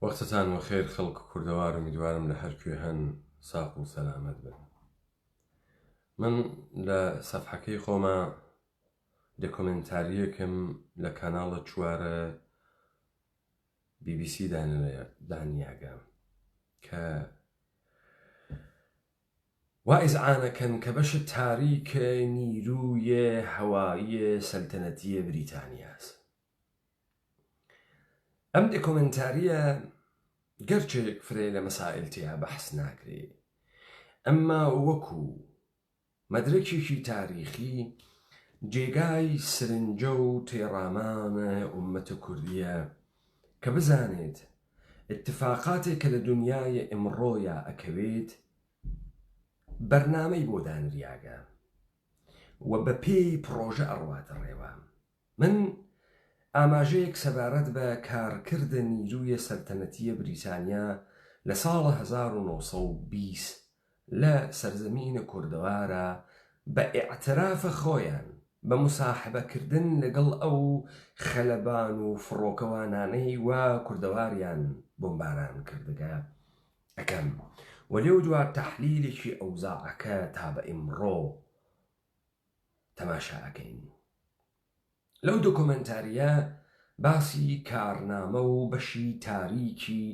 وەختتان وەخێر خەڵک و کوردەوار میدوارم لە هەرکوێ هەن ساق و سەلامەت بن. من لە سەفحەکەی خۆمە دۆکۆمنتاریەکەم لە کاناڵە چوارە BBC دانیاگەم کە وائزعانەکەن کە بەشە تاریکە نیرویە هەواییە سەلتەنەتیە بریتانیاست. ئەم دۆکۆمنتاریە گەرچێک فرێ لە مەسائل تیا بەحس ناکرێ، ئەمما وەکو مەدرەکێکی تاریخی جێگای سرنجە و تێڕامانە ئومەتە کوردیە کە بزانێت اتفاقاتێک کە لە دنیای ئەمڕۆیە ئەکەوێت بەرنامەی بۆ دانریاگە و بە پێی پرۆژە ئەڕواتە ڕێوە. من ئاماژەیەک سەبارەت بە کارکردە نیرویە سەلتەنەتیە بریتانیا لە ساڵە 1920 لە سەرزەمینە کوردەوارە بە ئیعترافە خۆیان بە مساحبەکردن لەگەڵ ئەو خەلەبان و فڕۆکەوانانەی وا کوردەواریان بۆمباران کردگە ئەەکەم و لێو دوار تەحلیلێکی ئەوزاعەکە تا بە ئیمڕۆ تەماشا ئەکەین. لەو دۆکۆمنتاریە باسی کارنامە و بەشی تاریکی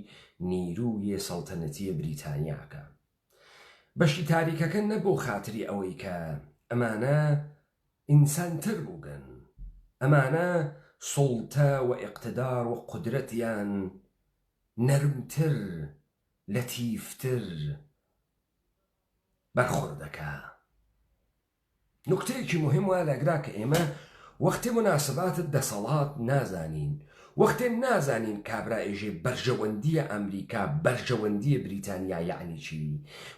نیرویە سەڵتەنەتیە بریتانیاکە. بەشی تاریکەکە نەبۆ خاتری ئەوەی کە ئەمانە ئینسانتر بووگەن، ئەمانە سوڵتە و ئیقتدار و قودرەتیان نەرمتر لەتیفتر بەرخوردەکە. نوکتەیەکی مهم وە لەگرا کە ئێمە وەختی مناسباتت دەسەڵات نازانین، وەختێ نازانین کابرا ئێژێ بەرژەوەندیە ئەمریکا بەرژەوەندیە بریتانیا یعنی چی،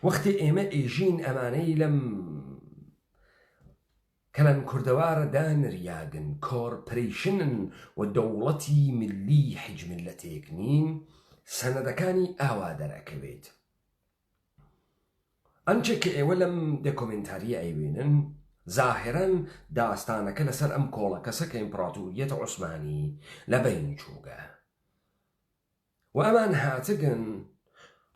وەختێ ئێمە ئێژین ئەمانەی لەم کەلەن کوردەوارە دانریاگن کۆرپۆریشنن و دەوڵەتی ملی حیجملەتێک نین، سەنەدەکانی ئاوا دەرەکەوێت. ئەنچە کە ئێوە لەم دۆکۆمنتاریە ئەیوێنن ظاهرەن داستانەکە لەسەر ئەم کۆڵە کەسە کە ئیمپراتۆریەتە عوسمانی لە بین چووگە و ئەمان هاتگن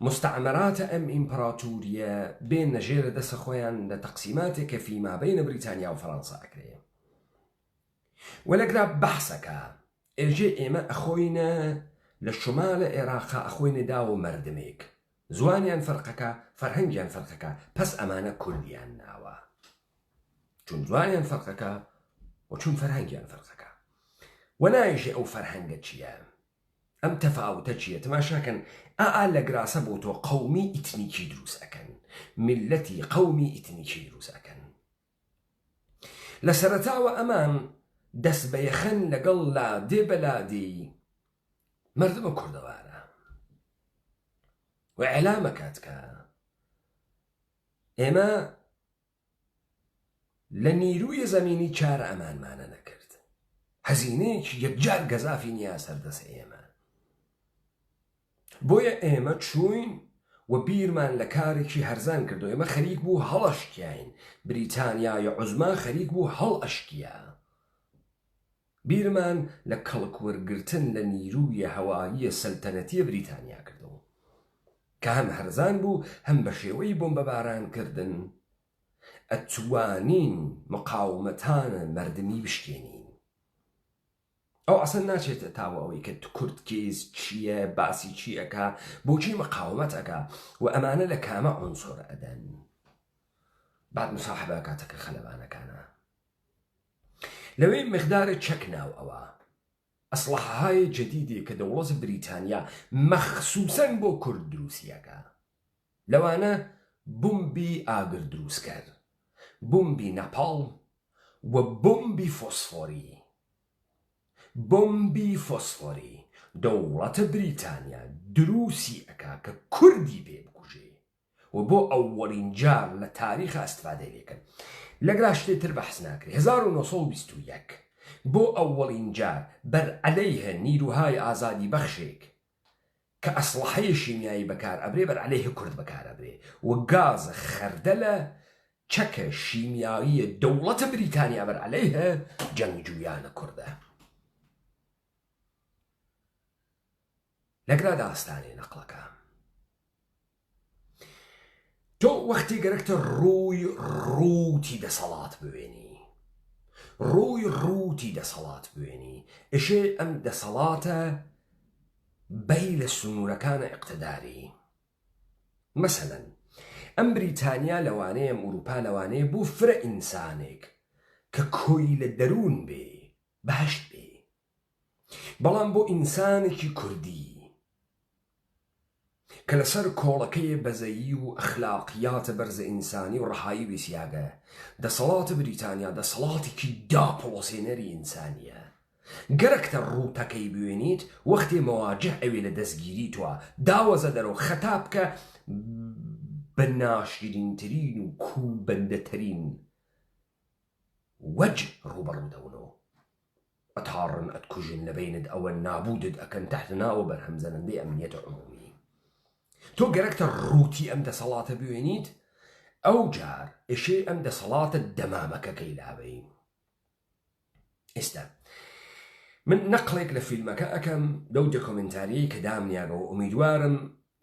مستعمراتە ئەم ئیمپراتۆریە بێن نەژێرە دەسە خۆیان لە تەقسیماتێک کە فیما بینە بریتانیا و فەڕەنسا ئەکرێ و لەگرا بەحسەکە ئێژێ ئێمە ئەخۆینە لە شمالە عێراقا ئەخۆینە داوە مەردمێک، زوانیان فەرقەکە، فەرهەنگیان فەرقەکە، پەس ئەمانە کوردیان ناوە چون زوانیان فەرقەکە و چون فەرهەنگیان فەرقەکە و نایژێ ئەو فەرهەنگە چییە، ئەم تەفاوتە چییە. تەماشاکەن ئا لە گراسە بۆ تۆ قەومی ئیتنیکی دروست ئەکەن، میلەتی قەومی ئیتنیکی دروست ئەکەن. لە سەرەتاوە ئەمان دەست بەیەخەن لەگەڵ لادێ بەلادی مردمە کوردەوارە و ئێلامەکات کە ئێمە لە نیرویە زەمینی چارە ئەمانمانە نەکرد، هەزینەیەکی یەکجار گەزافی نیاز هەردەسە ئێمە، بۆیە ئێمە چوین و بیرمان لە کارێکی هەرزان کردو. ئێمە خەریک بوو هەڵەشکیاین، بریتانیای عوزما خەریک بوو هەڵ ئەشکیا، بیرمان لە کەڵکوەرگرتن لە نیرویە هەواییە سەلتەنەتیە بریتانیا کردو کە هەم هەرزان بوو هەم بە شێوەی بۆمبەباران کردن ئەتوانین مقاومەتانە مەردمی بشکێنین. ئەو ئەسەن ناچێتە تاوە ئەوەی کە کورد کێز چییە، باسی چی ئەکا، بۆچی مقاومەت ئەکا و ئەمانە لە کامە عونسۆر ئەدەن. بعد مساحبە کاتەکە خەلەبانەکانە لەوەی مقدارە چەک ناو ئەوە ئەسلحەهای جەدیدی کە دەوڵەت بریتانیا مەخسووسەن بۆ کورد دروستیەکە، لەوانە بومبی ئاگر دروستکەر، بومبی نەپاڵ و بومبی فۆسفۆری. بومبی فۆسفۆری دەوڵەتە بریتانیا دروستی ئەکا کە کوردی پێ بکوژێ و بۆ ئەووەڵین جار لە تاریخ ئەستفادە لێکن. لەگرا شتێتر بەحس ناکرێ. 1921 بۆ ئەووەڵین جار بەر عەلەیهە نیروهای ئازادی بەخشێک کە ئەسلحەیە شیمیایی بەکار ئەبرێ بەر عەلەیهە کورد بەکار ئەبرێ و گازە خەردەلە چەکە شیمیاییە دەوڵەتە بریتانیا بەر عەلەیهە جەنگجویانە کوردە. لەگرا داستانی نەقڵەکە تۆ وەختی گەرەکتە ڕووتی دەسەڵات بوێنی ڕووتی دەسەڵات بوێنی ئێشێ ئەم دەسەڵاتە بەی لە سنوورەکانە ئیقتداری مەسەلەن ئەم بریتانیا لەوانەیە ئەوروپا لەوانەیە بوو فرە ئینسانێک کە کۆی لە دەروون بێ بەهەشت بێ بەڵام بۆ ئینسانێکی کوردی کە لەسەر کۆڵەکەی بەزەیی و ئەخلاقیاتە بەرزە ئینسانی و ڕەهایی ویسیاگە دەسەڵاتە بریتانیا دەسەڵاتێکی داپۆسێنەری ئینسانیە گەرەکتە ڕووتەکەی بوێنیت وەختێ مەواجه ئەوێ لە دەستگیری توە داوەزە دەرەوە خەتاب بکە بە ناشرینترین و کوبەندەترین وەج ڕوبەڕوو دەونەوە ئەتاڕن ئەتکوژن لەبینت ئەوە نابودت ئەکەن تەحتناوە بەرهەمزەنەندەی ئەمنیەتە عمومی تۆ گەرەکتە ڕووتی ئەم دەسەڵاتە بوێنیت ئەو جار ئێشێ ئەم دەسەڵاتە دەمامەکەکەی لابەی ئێستا من نەقڵێک لە فیلمەکە ئەەکەم لەو دۆکۆمنتاریی کە دامنیاگەوە ئومیدوارم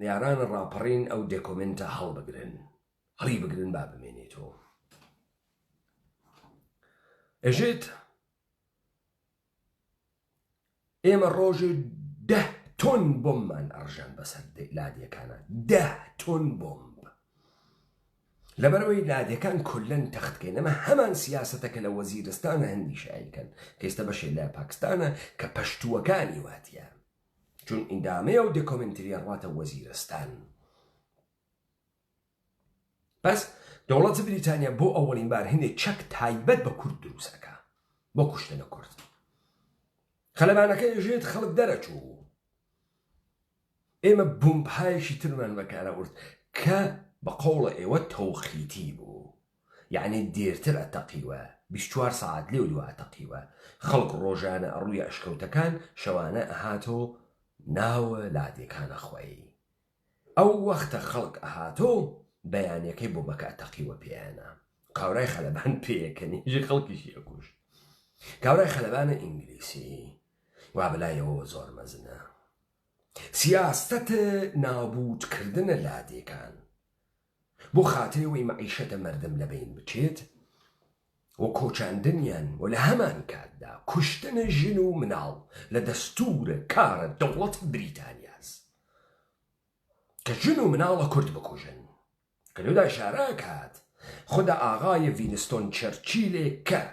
یارانە ڕاپەڕین ئەو دۆکۆمنتە هەڵی بگرن با بمێنێتەوە ئەژێت ئێمە ڕۆژێ 10 تۆن بۆممان ئەڕژان بەسەر لادیەکانە 10 تۆن بۆمب لەبەرەوەی لادیەکان کولەن تەختکەین ئەمە هەمان سیاسەتەکە لە وەزیرستانە هەندی شایکەن کە ئێستا بەشێ لە پاکستانە کە پەشتووەکانی واتیە چون ئیندامەیە و دۆکۆمنتریە ڕاتە وەزیرستان بەس دەوڵەتی بریتانیا بۆ ئەوەڵین بار هێندێک چەک تایبەت بە کورد دروستەکە بۆ کوشتنە کورد خەلەبانەکە ژێت خەڵک دەرەچوو ئێمە بومبایەکی ترمان بەکارە ورد کە بە قەوڵە ئێوە تەوقیتی بوو یعنی دێرتر ئەتەقیوە 24 ساعت لێو دووە ئەتەقیوە خەڵک ڕۆژانە ئەڕووی ئەشکەوتەکان شەوانە ئەهاتۆ ناوە لادێکانە خۆی ئەو وەختە خەڵک ئەهاتۆ بەیانەکەی بۆ بەکە ئەتەقیوە پێیانە قاورای خەلەبان پێیەکەنی ژێ خەڵکیشی ئەکوش کاورای خەلەبانە ئینگلیسی وا بەلایەوە زۆر مەزنە سیاستەتە نابودکردنە لادێکان بۆ خاترەوەی مەعیشەتە مەردم لەبین بچێت و کۆچاندنیان و لە هەمان کاتدا کوشتنە ژن و مناڵ لە دەستورە کارە دەوڵەت بریتانیاست کە ژن و مناڵە کورد بکوژن کە لەودا ئیشارە کات خودە ئاغای وینستۆن چەرچیلێ کە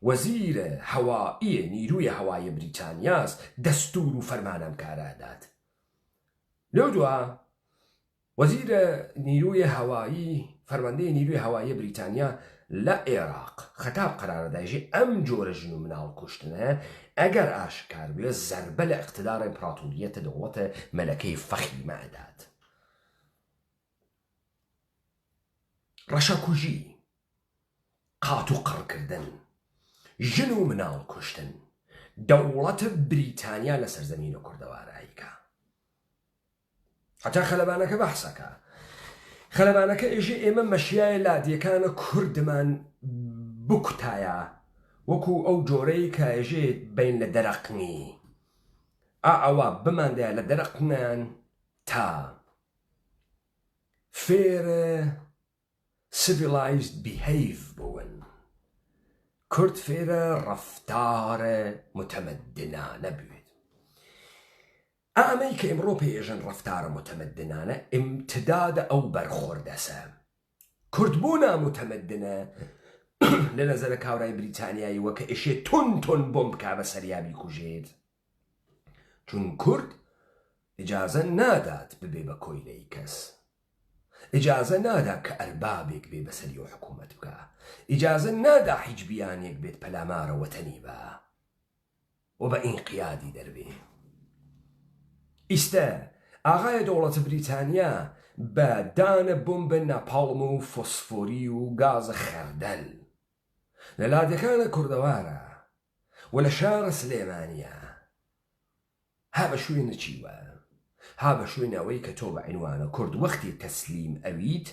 وەزیرە هەوائیە نیروی هەوای بریتانیاست دەستور و فەرمانەم کارادات لەو دووە وەزیرە نیروی هەوایی فەرماندەی نیروی هەوایی بریتانیا لە عێراق خەتاب قەرارەداژی ئەم جۆرە ژن و مناڵ کوشتنە ئەگەر ئاشکار بێ زەربە لە ئیقتیدار ئیمپراتۆریەتە دەوڵەتە مەلەکەی فەخیمە ئەدات ڕەشەکوژی قات و قڕکردن ژن و مناڵ کوشتن دەوڵەتە بریتانیا لە سەرزەمینە کوردەواراییکە حتا خەلەبانەکە بەحسەکە خەلەبانەکە ئێژێ ئێمە مەشیایە لادیەکانە کوردمان بکوتایە وەکو ئەو جۆرەی کە ئێژێت بین لە دەرەقنی ئەوە بماندەیە لە دەرەقنیان تا فێرە civilized behave بوون کورد فێرە ڕەفتارە متەمەدنانە بوێت ئەمەی کە ئەمڕۆ پێژن ڕەفتارە متەمەدنانە ئیمتدادە ئەو بەرخۆردەسە کوردبوونا متەمەدنە لە نەزەرە کاورای بریتانیایی وەکە ئێشێ تۆن بۆم بکا بە سەریابی کوژێت چون کورد ئیجازە نادات ببێ بە کۆیلەی کەس ئیجازە نادا کە ئەربابێک بێ بەسەری و حکوومەت بکە ئیجازە نادا حیجبیانێک بێت پەلامارە وەتەنی بە و بە ئینقیادی دەربێ ئیستە ئاغایە دەوڵەتە بریتانیا بە دانە بۆمبە ناپاڵم و فۆسفۆری و گازە خەردەل لە لادەکانە کوردەوارە و لە شارە سلێمانیە ها بە شوێنە چیوە ها بە شوێنەوەی کە تۆ بە عینوانە کورد وەختی تەسلیم ئەویت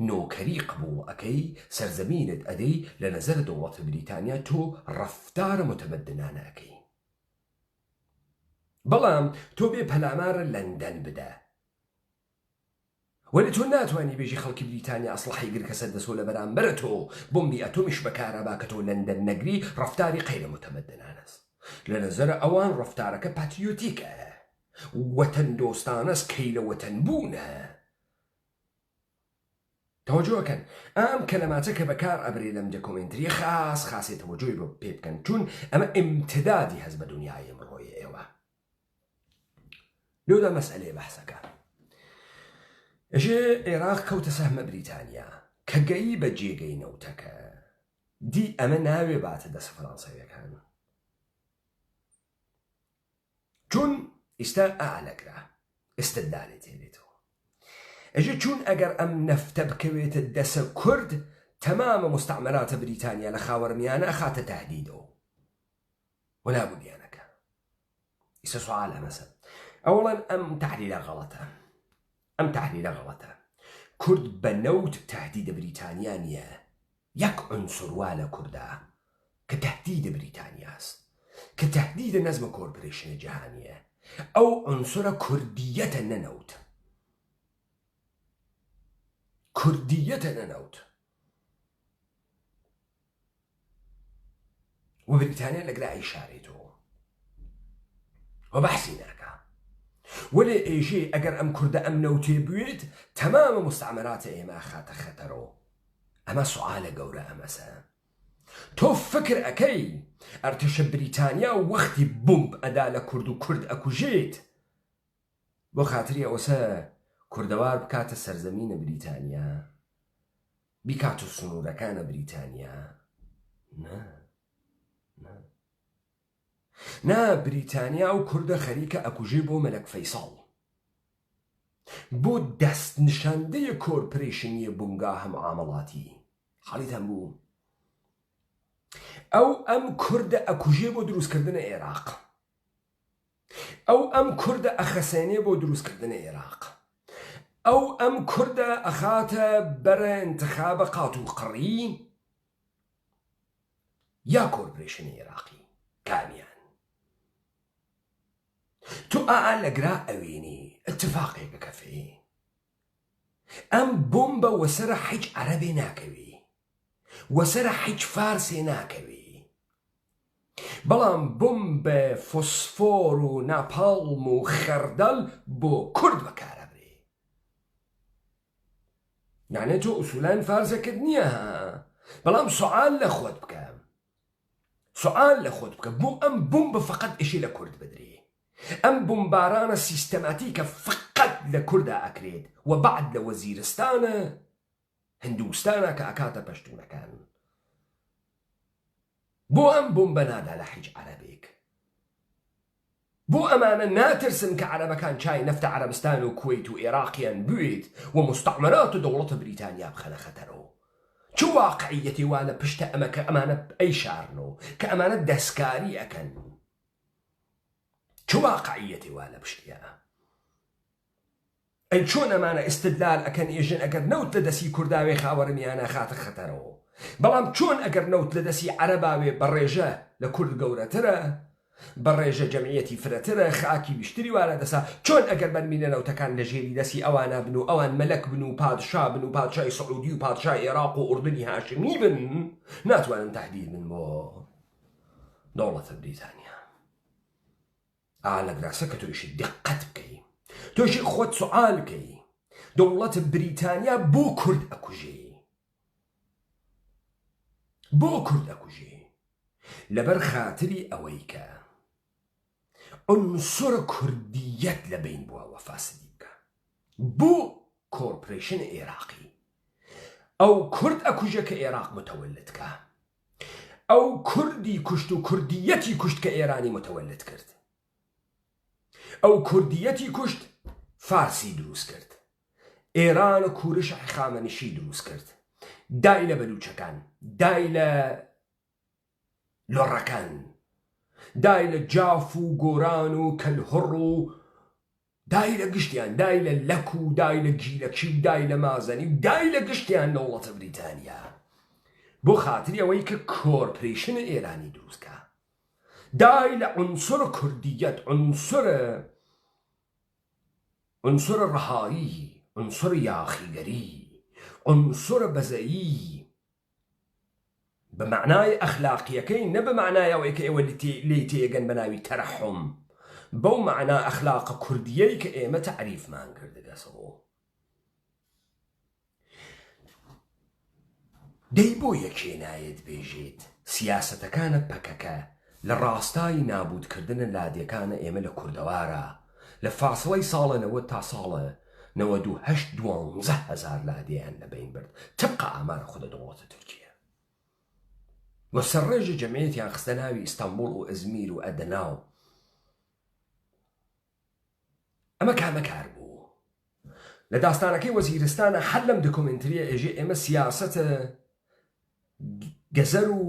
نۆکەری قبوڵ ئەەکەی سەرزەمینت ئەدەی لە نەزەر دەوڵەتە بریتانیا تۆ ڕەفتارە متەمەدنانە ئەەکەی بەڵام تۆ بێ پەلامارە لەندەن بدە وەلی تۆ ناتوانانی بێژی خەڵکی بریتانیا ئەسڵحەی گر کەسە دەسۆ لە بەرامبەرە تۆ بۆمبی ئەتۆمیش بەکارەبا کە تۆ لەندەن نەگری ڕەفتاری قەیرە متەمەدنانەس لە نەزەرە ئەوان ڕەفتارەکە پاتریۆتیکە وەتەن دۆستانەس کەی لە وەتەن بوونە تەوەجۆکەن ئەم کەلەماتە کە بەکار ئەبرێ لەم دۆکومنتریە خاسێت تەوەجۆی بۆ پێ بکەن چون ئەمە ئیمتدادی هەست بە دنیای ئەمڕۆیە ئێوە لێودا مەسئلەی بەحسەکە ئەژێ عێراق کەوتە سەهمە بریتانیا کە گەیی بە جێگەی نەوتەکە دی ئەمە ناوێ باتە دەست فەڕەنساویەکان چون ئێستا ئالەگرا ئستدلالێ تێبێتەوە ئەژێ چون ئەگەر ئەم نەفتە بکەوێتە دەسە کورد تەمامە مستعمراتە بریتانیا لە خاوەرمیانە خاتە تهدیدەوە وەنابوودیانەکە ئیسە سوال ئەمەسە ئەوڵەن ئەم تحلیلە غەڵەتە کورد بە نەوت تهدیدە بریتانیا نییە یەک عنسوڕ وا لە کووردا کە تهدیدە بریتانیاست کە تهدیدە نەزمە کۆرپۆرێشنە جیهانیە ئەو عنسوڕە کوردیەتە نەنەوت و بریتانیا لەگرا ئیشارێتەوە و بەحسی ناکە وەلێ ئێژێ ئەگەر ئەم کووردە ئەم نەوتێ بوێت تەمامە مستعمراتە ئێمە خاتە خەتەرەوە ئەمە سوالە گەورە ئەمەسە تۆ فکر ئەەکەی ئەرتەشە بریتانیا و وەختی بمب ئەدا لە کورد و کورد ئەکوژێت بۆ خاتری ئەوسە کوردەوار بکاتە سەرزەمینە بریتانیا بیکات و سنوورەکانە بریتانیا نا بریتانیا و کوردە خەریکە ئەکوژێ بۆ مەلەک فەیساڵ بۆ دەست نیشاندەیە کۆرپۆرێشنیە بونگاهە معامەڵاتی حاڵیتان بوو ئەو ئەم کوردە ئەکوژێ بۆ دروستکردنە عێراق ئەو ئەم کوردە ئەخەسێنێ بۆ دروستکردنە عێراق ئەو ئەم کوردە ئەخاتە بەرە انتخابە قات و قڕی یا کۆرپۆرێشنی عێراقی کامیان تو لەگرا ئەوێنی اتفاقێکە کەفێ ئەم بۆمبە وەسەرە هیچ عەرەبێ ناکەوی وەسەرە هیچ فارسێ ناکەوی بەڵام بۆمبە فۆسفۆر و ناپاڵم و خەردەڵ بۆ کورد بەکارەبرێ یانێ تۆ ئوسوولان فارسەکرد نییە بەڵام سوال لە خۆت بکە بۆ ئەم بۆمبە فقط ئیشی لە کورد بدرێ ئەم بۆمبارانە سیستەماتیکە فقط لە کووردا ئەکرێت و بعد لە وەزیرستانە هندوستانە کە ئەکاتە پەشتوونەکان بۆ ئەم بۆمبە نادا لە هیچ عەرەبێک بۆ ئەمانە ناترسن کە عەرەبەکان چای نەفتە عەرەبستان و کوێیت و عێراقیان بوێت و مستعمرات و دەوڵەتە بریتانیا بخەنە خەتەرەوە چ واقعیەتی وا لە پشتە ئەمە کە ئەمانە ئەیشارنەوە کە ئەمانە دەستکاری ئەکەن چ واقعیەتی وا لە پشتیە ئەی چۆن ئەمانە ئستدلال ئەکەن ئێژن ئەگەر نەوت لە دەستی کورداوێ خاوەرمیانە خاتە خەتەرەوە بەڵام چۆن ئەگەر نەوت لە دەستی عەرەباوێ بەڕێژە لە کورد گەورەترە بەڕێژە جەمعیەتی فرەترە خاکی بیشتری وارە دەسا چۆن ئەگەر بەرمینە نەوتەکان لە ژێری دەستی ئەوانە بن و ئەوان مەلەک بن و پادشا بن و پادشای سعودی و پادشای عێراق و ئوردنی هاشمی بن ناتوانن تهدید بن بۆ دەوڵەتە بریتانیا لەگراسە کە تۆیشی دقت بکەی تۆشی خۆت سوال بکەی دەوڵەتە بریتانیا بۆ کورد ئەکوژێ لەبەر خاتری ئەوەی کە عنسوڕە کوردیەت لە بین بووە و فاسدی بکە بۆ کۆرپۆرێشن عێراقی ئەو کورد ئەکوژە کە عێراق متەوەلدکە ئەو کوردی کوشت و کوردیەتی کوشت کە ئێرانی متەوەلد کرد ئەو کوردیەتی کوشت فارسی دروست کرد ئێران و کوورش خامەنشی دروست کرد دای لە بەلوچەکان دای لە لۆڕەکان دای لە جاف و گۆران و کەلهڕ و دای لە گشتیان دای لە لەک و دای لە گیلەکی و دای لە مازەنی و دای لە گشتیان دەوڵەتە بریتانیا بۆ خاتری ئەوەی کە کۆرپۆرێشنە ئێرانی دروستکە دای لە عنصر کوردیەت، عنصر ڕەهایی، عنصر یاخیگەری، عنصر بەزەیی، بە معنای ئەخلاقیەکەی، نە بە معنای ئەوەی کە ئێوە لێی تێگەن بە ناوی تەرەحم، بەو معنا ئەخلاقە کوردیەی کە ئێمە تەعریفمان کردگەسەوە. دەی بۆ یەکێ نایەت بێژێت سیاسەتەکانە پەکەکە لە ڕاستای نابودکردنە لادیەکانە ئێمە لە کوردەوارە لە فاصڵەی ساڵە 90 تا ساڵە 98 12,000 لادیان لەبین برد تبقى ئامارە خودە دەوڵەتە تورکیە. وە سەرڕێژی جەمعیەتیان خستە ناوی ئیستانبوڵ و ئەزمیر و ئەدەناو. ئەمە کامەکار بوو. لە داستانەکەی وەزیرستانە هەر لەم دکومنتریە ئێژێ ئێمە سیاسەتە گەزەر و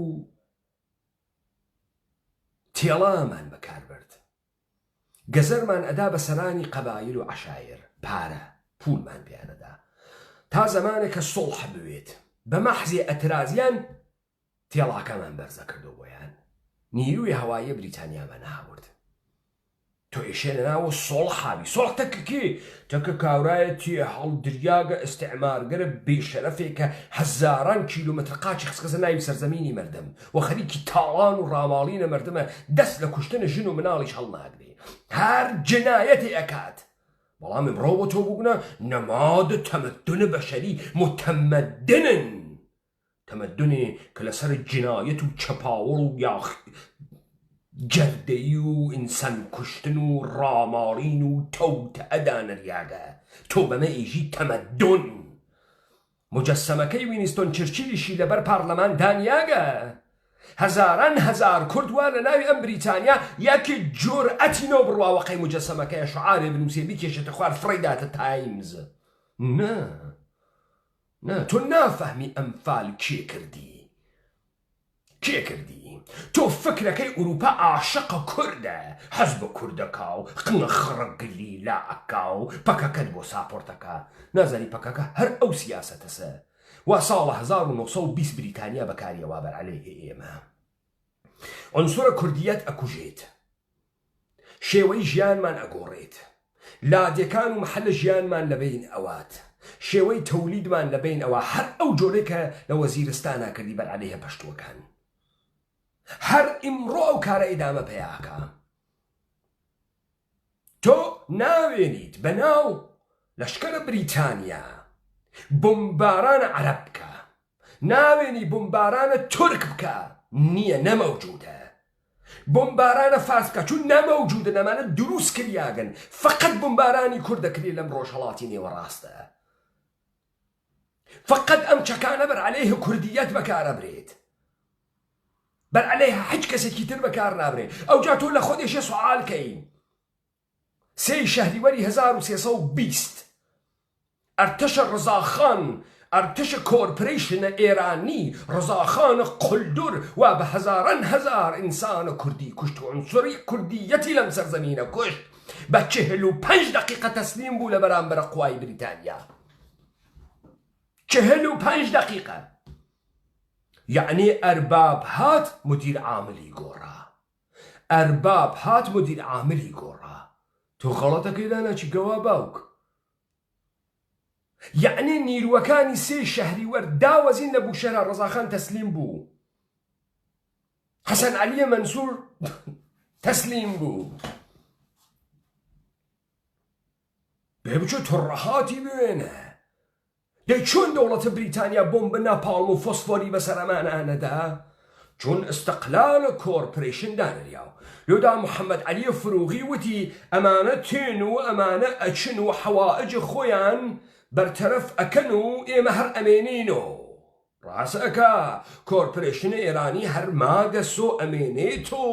تێڵامان بەکار برد. گەزەرمان ئەدا بە سەرانی قەبایل و عەشایر، پارە پولمان پێیانەدا تا زەمانێک کە سڵح بوێت. بە مەحزی ئەترازیان تێڵاکەمان بەرزە کردو بۆیان. نیروی هەوایە بریتانیامان هاورد. تۆ ئێشێ لەناوە سۆڵحاوی سۆڵح تەکەکی تەکە کاورایەتی هەڵدریاگە ئستعمارگەرە بێشەرەفێک کە هەزاران کیلومتر قاچی خسکەزە ناوی سەرزەمینی مردم و خەریکی تاڵان و ڕاماڵینە مردمە دەست لە کوشتنە ژن و مناڵیش هەڵناگرێ هەر جنایەتی ئەکات. بەڵام ئمڕۆ بۆ تۆ بووبنە نەمادە تەمەدونە بەشەری متەمەدنن، تەمەدونێ کە لەسەر جنایەت و چەپاوەڵ و جەردەیی و ئینسان کوشتن و ڕاماڵین و تەوتە ئەدانەریاگە. تۆ بەمە ئیژی تەمەدون. مجەسەمەکەی وینستۆن چرچیلیشی لەبەر پارلەمان دانیاگە. هەزاران هەزار کورد وا لە ناوی ئەم بریتانیا یەکی جورئەتینەوە بڕواوەقەی مجەسەمەکەی شعارێ بنووسێ بیکێشێتە خوار فڕێداتە تایمز. نا تۆ نافەهمی ئەمفال کێ کردی؟ تۆ فکرەکەی ئوروپا عاشقە کوردە، حەز بە کوردەکە و قنە خڕەگلی لا ئەکا و پەکەکەت بۆ ساپۆرتەکە. نازانی پەکەکە هەر ئەو سیاسەتەسە. وا ساڵە 1920 بریتانیا بەکاریەوە بەرعەلەیهی ئێمە. عنسورە کوردیەت ئەکوژێت، شێوەی ژیانمان ئەگۆڕێت، لادیەکان و محەلە ژیانمان لەبین ئەوات، شێوەی تەولیدمان لەبین ئەوە. هەر ئەو جۆرەی کە لە وەزیرستانە کردی بەرعەلەیهە پەشتووەکان هەر ئیمڕۆ ئەو کارە ئیدامە پێیاکە. تۆ ناوێنیت بەناو لەشکرە بریتانیا بۆمبارانە عەرەب بکە، ناوێنی بۆمبارانە تورک بکە، نییە، نەمەوجودە. بۆمبارانە فارس بکە چون نەمەوجودە، نەمانە دروست کریاگەن. فقط بۆمبارانی کوورد دەکرێت لەم ڕۆژهەڵاتی نێوەڕاستە. فقط ئەم چەکانە بەرعەلەیهە کوردیەت بەکارە برێت، بەرعەلەیهە هیچ کەسێکی تر بەکار نابرێت. ئەوجا تۆ لە خۆدێشە سوعالکەی 3 شەهریوەری 1320 ئەرتەشە ڕزاخان، ئەرتەشە کۆرپۆرێشنە ئێرانی، ڕزاخانە قولدور و بە هەزاران هەزار ئینسانە کوردی کوشت و عنسوری کوردیەتی لەم سەرزەمینە کوشت. بە 45 دقیقە تەسلیم بوو لە بەرامبەرە قوای بریتانیا. 45 دقیقە. یعنی ئەرباب هات مدیر عاملی گۆڕا، ئەرباب هات مدیر عاملی گۆڕا. تۆ خەڵەتەکەی داناچی گەوا باوک. یعنی نیروەکانی 3 شەهریوەر داوەزین لە بوشەرە ڕزاخان تەسلیم بوو، حەسەن عەلیە مەنسوور تەسلیم بوو. بێ بچۆ تۆڕەهاتی بوێنە. دەی چۆن دەوڵەتە بریتانیا بۆمبە ناپاڵم و فۆسفۆری بەسەر ئەمانانەدا؟ چون استقلال کۆرپۆرێشن دانەریاو. لۆدا محەممەد عەلیە فروغی وتی ئەمانە تێن و ئەمانە ئەچن و حەوائج خۆیان بەرتەرەف ئەکەن و ئێمە هەر ئەمێنینەوە. ڕاستەکە کۆرپۆرێشنە ئێرانی هەر ماگەسۆ ئەمێنێتۆ.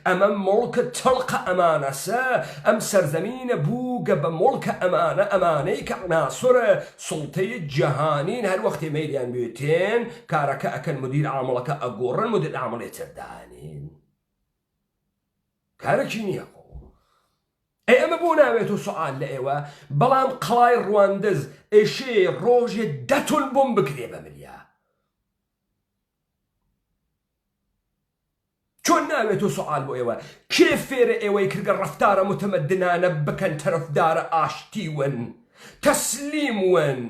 ئەمە مڵکە تەڵقە ئەمانەسە، ئەم سەرزەمینە بووگە بە مڵکە ئەمانە، ئەمانەی کە عناسورە سڵتەی جەهانین هەر وەختێ مەیلیان بێتێن کارەکە ئەکەن، مدیر عامڵەکە ئەگۆڕن، مدیر عامڵێ تردانین. کارێکی نییە. ئەمە بۆ ناوێت و سوعال لە ئێوە. بەڵام قەڵای ڕواندز ئێشێ ڕۆژێ 10 تۆن بۆمب بکرێ بە ملیا. چۆن ناوێت و سوال بۆ ئێوە کێ فێرە ئێوەی کردگە ڕەفتارە متەمەدنانە بکەن تەرەفدارە ئاشتیون تەسلیمون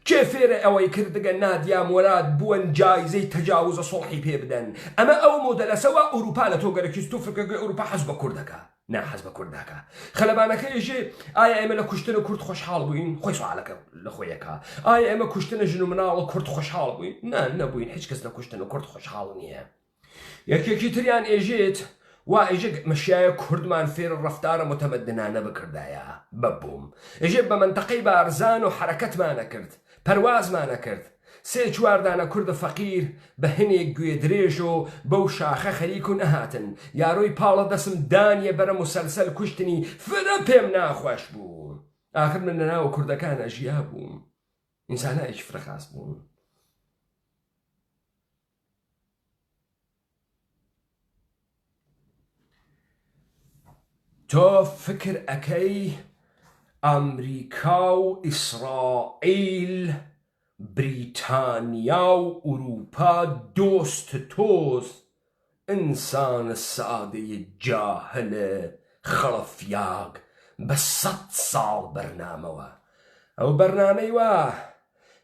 کێ فێرە ئەوەی کردگە نادیا مۆراد بوون جایزەی تەجاوزە سۆڵحی پێ بدەن ئەمە ئەو مۆدەلەسەوە ئەوروپا لە تۆگەرەکی ستوفرکەگەی ئەوروپا حەز بە کوردەکە نا حەز بە کوردەکە خەلەبانەکەیژێ ئایا ئێمە لە کوشتنە کورد خۆشحاڵ بووین خۆی سوالەکە لە خۆیەکە ئایا ئێمە کوشتنە ژن و مناڵە کورد خۆشحاڵ بووین نەبووین هیچ کەس لە کوشتنە کورد خۆشحاڵ نییە یەکێکی تریان ئێژێت وا ئێژە مەشایە کوردمان فێر ڕەفتارە متەمەدنانە بکردایە بەبووم ئێژێ بە منتەقەی بارزان و حرەکەتمانە کرد پەروازمانە کرد سێ چواردانە کوردە فەقیر بە هەنێک گوێ درێژ و بەو شاخە خەریک و نەهاتن یاڕۆی پاڵە دەسم دانیە بەرە مسەلسەل کوشتنی فرە پێم ناخۆش بوو ئاخر من لەناوە کوردەکانە ژیا بووم ئینسانایەکی فرەخاس بووم تۆ فکر ئەکەی ئەمریکا و ئیسرائیل بریتانیا و ئوروپا دۆست تۆست ئینسانە سادەی جاهلە خەڵەفیاک بە 100 ساڵ بەرنامەوە ئەو بەرنامەی وە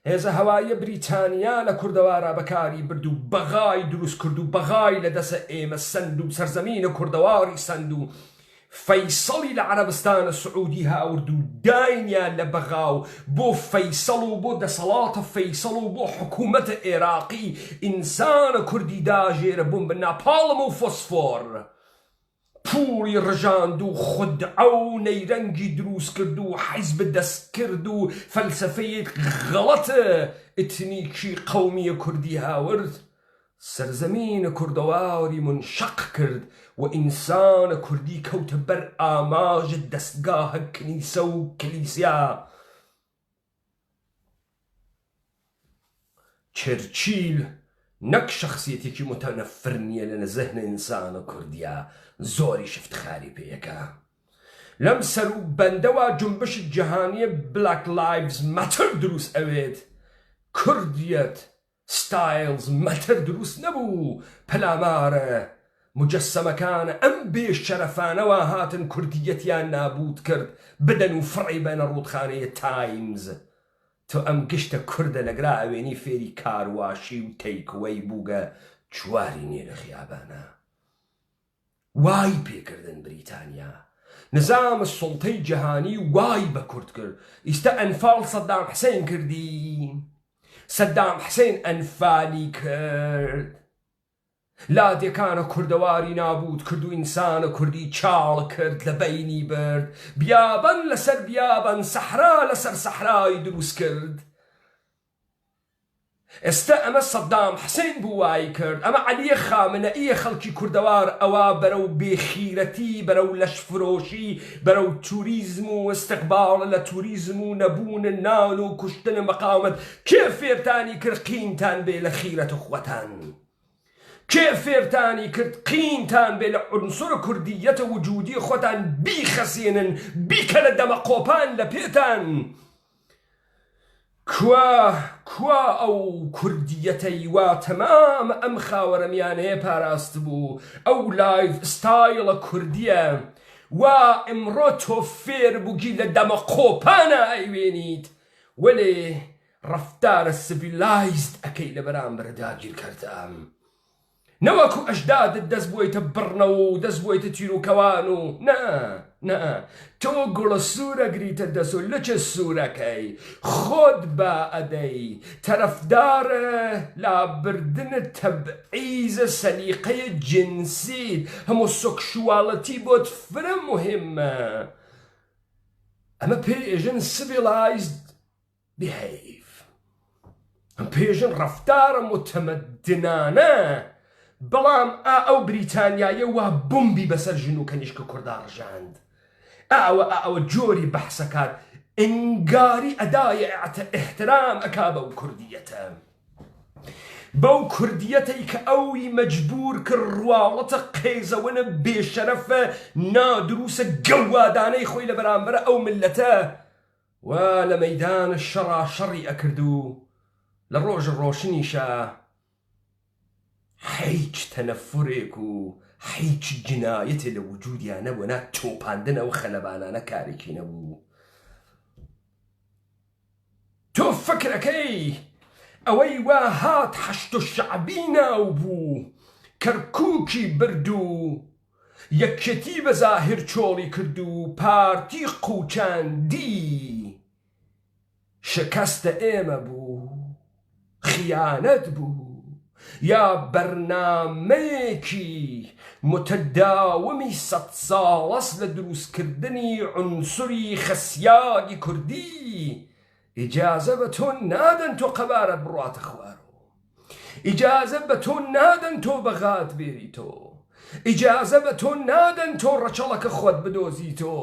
هێزە هەوایە بریتانیا لە کوردەوارا بەکاری برد و بەغای دروست کرد و بەغای لە دەسە ئێمە سەند و سەرزەمینە کوردەواری سەند و فەیسەڵی لە عەرەبستانە سعودی هاورد و داینیان لە بەغاو بۆ فەیسەڵ و بۆ دەسەڵاتە فەیسەڵ و بۆ حکوومەتە عێراقی ئینسانە کوردی داژێرە بوون بە ناپاڵم و فۆسفۆر پوڵی ڕژاند و خودعە و نەیرەنگی دروست کرد و حیزب دەست کرد و فەلسەفەیەک غەڵەتە ئتنیکی قەومیە کوردی هاورد سەرزەمینە کوردەواری منشەق کرد و ئینسانە کوردی کەوتە بەر ئاماژە دەستگاهە کنیسە و کلیسیا چرچیل نەک شەخسیەتێکی متەنەفر نییە لە زەهنە ئینسانە کوردیە زۆری شفتخاری پێیەکە لەم سەر و بەندەوە جنبشی جیهانیە بلاک لایڤز ماتر دروست ئەوێت کوردیەت ستایلز مەتر دروست نەبوو پەلامارە مجەسەمەکانە ئەم بێش شەرەفانەوە هاتن کوردیەتیان نابود کرد بدەن و فڕی بەنە ڕوودخانەیە تایمز تۆ ئەم گشتە کوردە لەگرا ئەوێنی فێری کارواشی و تەیکوەی بووگە چواری نیە لە خیابانە وای پێکردن بریتانیا نظام سڵتەی جەهانی وای بە کورد کرد ئیستا ئەنفاڵ سەدام حسێن کردی سەدام حسێن ئەنفالی کرد لادێکانە کوردەواری نابود کرد و ئینسانە کوردی چاڵ کرد لە بەینی برد بیابان لەسەر بیابان سەحرا لەسەر سەحرای دروست کرد ئێستا ئەمە سەدام حسێن بوو وای کرد ئەمە عەلیە خامنەئیە خەڵکی کوردەوار ئەوە بەرەو بێخیرەتی بەرەو لەشفرۆشی بەرەو توریزم و ئستیقباڵ لە توریزم و نەبوونە نان و کوشتنە مەقاومەت کێ فێرتانی کرد قینتان بێ لە خیرەت و خوەتان کێ فێرتانی کرد قینتان بێ لە عنسوڕ کوردیەتە وجودی خۆتان بیخەسێنن بیکە لە دەمە قۆپان لە پێتان کوا ئەو کوردیەتەی وا تەمام ئەم خاوەرەمیانەیە پاراست بوو ئەو لایف ستایلە کوردیە وا ئەمڕۆ تۆ فێر بووگی لە دەمە قۆپانە ئەیوێنیت وەلێ ڕەفتارە سیڤیلایزد ئەەکەی لە بەرامبەر داگیر کردەم نەوەکو ئەژدادت دەست بۆیتە بڕنەوە و دەست بۆیتە تیر و کەوان و نە تۆ گوڵە سوورە گریتە دەست و لەچە سوورەکەی خۆت با ئەدەی تەرەفدارە لابردنە تەبعیزە سەلیقەیە جنسی هەموو سۆکشواڵەتی بۆت فرە مهمە ئەمە پێژن سیڤیلایزد بیهیڤ ئەم پێژن ڕەفتارە متەمەدنانە بەڵام ئەو بریتانیایە وا بمبی بەسەر ژن و کەنیشکە کووردا ڕژاند ئەوە جۆری بەحسەکات ئنگاری ئەدایە ئەحترام ئەکا بەو کوردیەتە بەو کوردیەتەی کە ئەوی مەجبور کرد ڕواڵەتە قێزەوەنە بێشەرەفە نادروسە گەوادانەی خۆی لە بەرامبەرە ئەو ملەتە وا لە مەیدانە شەڕا شەڕی ئەکرد و لە ڕۆژە ڕۆشنیشە هیچ تەنەفورێک و هیچ جنایەتێ لە وجودیان نەبوو، نا تۆپاندنەوە خەلەبانانە کارێکی نەبوو. تۆ فکرەکەی ئەوەی وا هات حەشت و شەعبی ناو بوو، کەرکووکی برد و یەکێتی بە زاهر چۆڵی کرد و پارتی قوچاندی. شکستە ئێمە بوو، خیانەت بوو، یا بەرنامەیەکی متەداومی 100 ساڵەس لە دروستکردنی عنسوری خەسیاگی کوردی. ئیجازە بە تۆ نادەن تۆ قەبارەت بڕاتە خوارەوە، ئیجازە بە تۆ نادەن تۆ بەغات بێریتۆ، ئیجازە بە تۆ نادەن تۆ ڕەچەڵەکە خۆت بدۆزیتۆ.